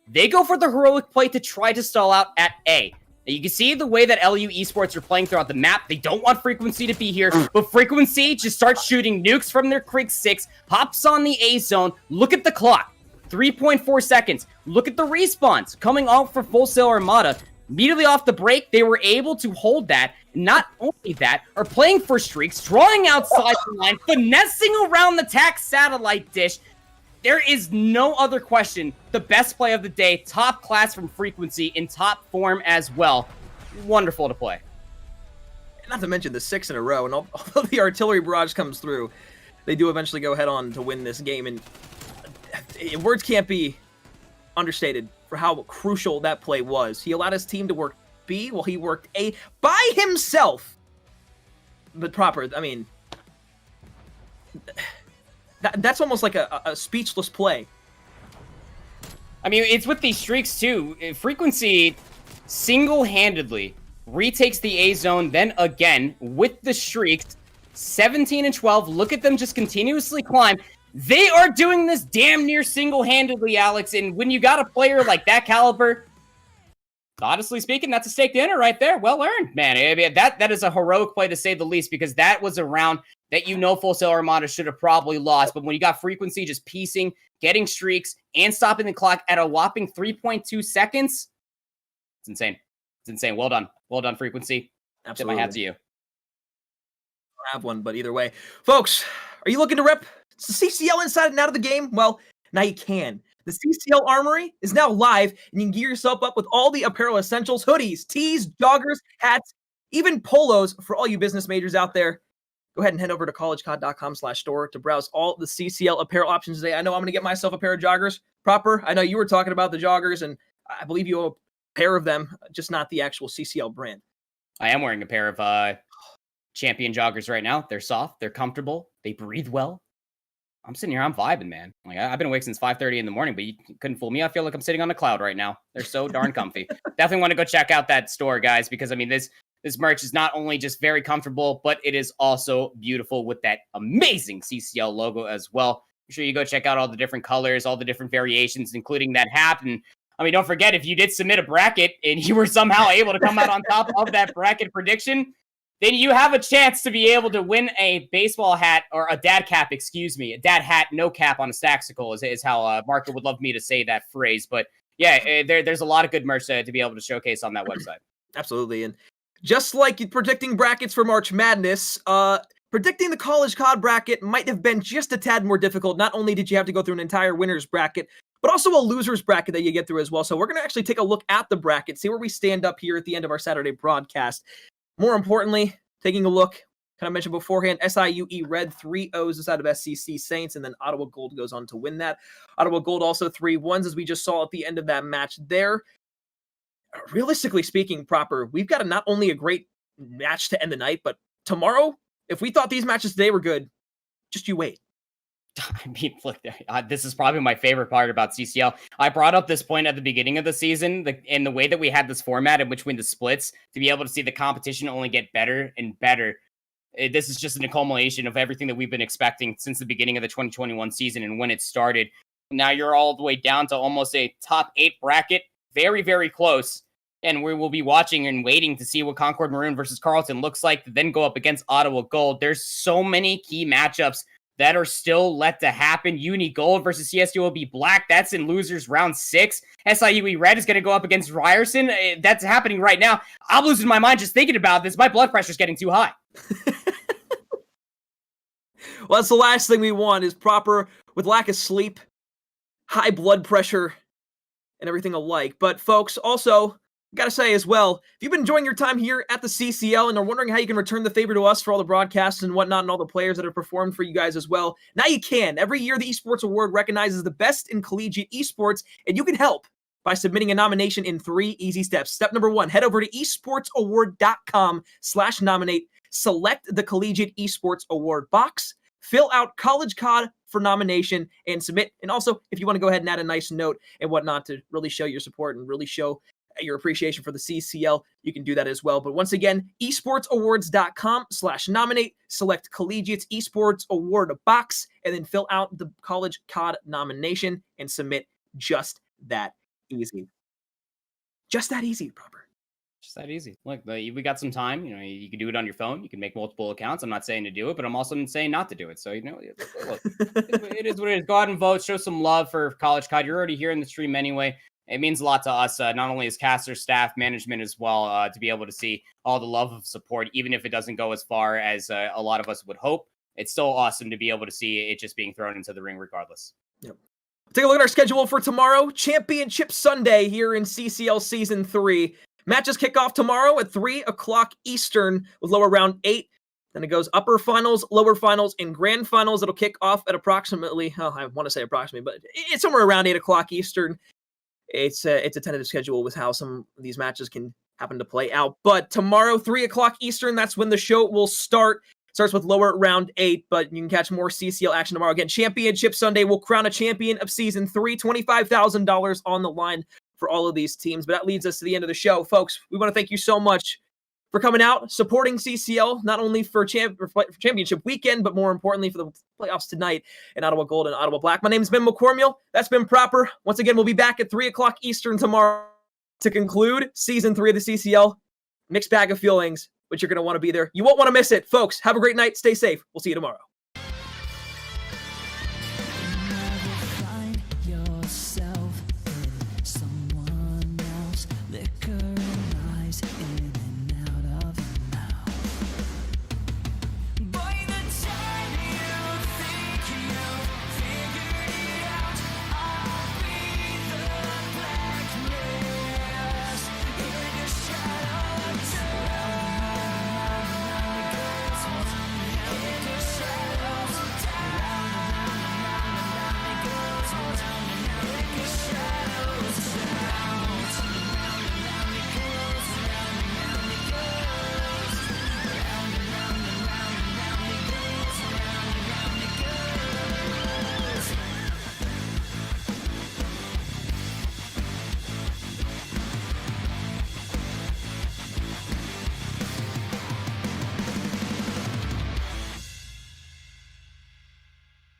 they go for the heroic play to try to stall out at A. Now, you can see the way that LU Esports are playing throughout the map. They don't want Frequency to be here, but Frequency just starts shooting nukes from their Krieg 6, hops on the A zone. Look at the clock, 3.4 seconds. Look at the respawns coming off for Full Sail Armada. Immediately off the break, they were able to hold that. Not only that, are playing for streaks, drawing outside the line, finessing around the TAC satellite dish. There is no other question. The best play of the day, top class from Frequency, in top form as well. Wonderful to play. Not to mention the 6 in a row, and although the artillery barrage comes through, they do eventually go head on to win this game, and words can't be understated for how crucial that play was. He allowed his team to work B while he worked A by himself. But proper, I mean, that's almost like a speechless play. I mean, it's with these streaks too. Frequency single-handedly retakes the A zone, then again with the streaks, 17 and 12. Look at them just continuously climb. They are doing this damn near single-handedly, Alex, and when you got a player like that caliber, honestly speaking, that's a steak dinner right there. Well earned, man. I mean, that is a heroic play to say the least, because that was a round that Full Sail Armada should have probably lost. But when you got Frequency just piecing, getting streaks, and stopping the clock at a whopping 3.2 seconds, it's insane. It's insane. Well done. Well done, Frequency. Absolutely. Tip my hat to you. I have one, but either way. Folks, are you looking to rep CCL inside and out of the game? Well, now you can. The CCL Armory is now live, and you can gear yourself up with all the apparel essentials, hoodies, tees, joggers, hats, even polos for all you business majors out there. Go ahead and head over to collegecod.com/store to browse all the CCL apparel options today. I know I'm going to get myself a pair of joggers. Proper, I know you were talking about the joggers, and I believe you owe a pair of them, just not the actual CCL brand. I am wearing a pair of Champion joggers right now. They're soft, they're comfortable, they breathe well. I'm sitting here, I'm vibing, man. Like, I've been awake since 5:30 in the morning, but you couldn't fool me. I feel like I'm sitting on a cloud right now. They're so darn comfy. Definitely want to go check out that store, guys, because, I mean, this merch is not only just very comfortable, but it is also beautiful with that amazing CCL logo as well. Make sure you go check out all the different colors, all the different variations, including that hat. And, I mean, don't forget, if you did submit a bracket and you were somehow able to come out on top of that bracket prediction, then you have a chance to be able to win a baseball hat, or a dad cap, excuse me. A dad hat, no cap on a Staxicle is how Marco would love me to say that phrase. But yeah, there's a lot of good merch to be able to showcase on that website. Absolutely. And just like predicting brackets for March Madness, predicting the College COD bracket might have been just a tad more difficult. Not only did you have to go through an entire winner's bracket, but also a loser's bracket that you get through as well. So we're going to actually take a look at the bracket, see where we stand up here at the end of our Saturday broadcast. More importantly, taking a look, kind of mentioned beforehand, SIUE Red 3-0s inside of SCC Saints, and then Ottawa Gold goes on to win that. Ottawa Gold also 3-1s, as we just saw at the end of that match there. Realistically speaking, Proper, we've got not only a great match to end the night, but tomorrow, if we thought these matches today were good, just you wait. I mean, look, this is probably my favorite part about CCL. I brought up this point at the beginning of the season, and the way that we had this format in between the splits, to be able to see the competition only get better and better. This is just an accumulation of everything that we've been expecting since the beginning of the 2021 season and when it started. Now you're all the way down to almost a top 8 bracket. Very, very close. And we will be watching and waiting to see what Concord Maroon versus Carleton looks like to then go up against Ottawa Gold. There's so many key matchups that are still left to happen. Uni Gold versus CSUOB Black. That's in losers round 6. SIUE Red is going to go up against Ryerson. That's happening right now. I'm losing my mind just thinking about this. My blood pressure is getting too high. Well, that's the last thing we want, is Proper with lack of sleep, high blood pressure, and everything alike. But folks, also, gotta say as well, if you've been enjoying your time here at the CCL and are wondering how you can return the favor to us for all the broadcasts and whatnot and all the players that have performed for you guys as well, now you can. Every year, the Esports Award recognizes the best in collegiate esports, and you can help by submitting a nomination in 3 easy steps. Step number 1, head over to esportsaward.com/nominate, select the Collegiate Esports Award box, fill out College COD for nomination, and submit. And also, if you want to go ahead and add a nice note and whatnot to really show your support and really show your appreciation for the CCL, you can do that as well. But once again, esportsawards.com/nominate, select Collegiates Esports Award box, and then fill out the College COD nomination and submit. Just that easy. Just that easy, Proper. Just that easy. Look, we got some time. You can do it on your phone. You can make multiple accounts. I'm not saying to do it, but I'm also saying not to do it. So, look, it is what it is. Go out and vote. Show some love for College COD. You're already here in the stream anyway. It means a lot to us, not only as casters, staff, management as well, to be able to see all the love of support, even if it doesn't go as far as a lot of us would hope. It's still awesome to be able to see it just being thrown into the ring regardless. Yep. Take a look at our schedule for tomorrow. Championship Sunday here in CCL Season 3. Matches kick off tomorrow at 3 o'clock Eastern with lower round 8. Then it goes upper finals, lower finals, and grand finals. It'll kick off at approximately, I want to say approximately, but it's somewhere around 8 o'clock Eastern. It's a tentative schedule with how some of these matches can happen to play out. But tomorrow, 3 o'clock Eastern, that's when the show will start. Starts with lower round 8, but you can catch more CCL action tomorrow. Again, Championship Sunday will crown a champion of Season 3, $25,000 on the line for all of these teams. But that leads us to the end of the show. Folks, we want to thank you so much for coming out, supporting CCL, not only for championship weekend, but more importantly for the playoffs tonight in Ottawa Gold and Ottawa Black. My name is Ben McCormiel. That's been Proper. Once again, we'll be back at 3 o'clock Eastern tomorrow to conclude Season 3 of the CCL. Mixed bag of feelings, but you're going to want to be there. You won't want to miss it. Folks, have a great night. Stay safe. We'll see you tomorrow.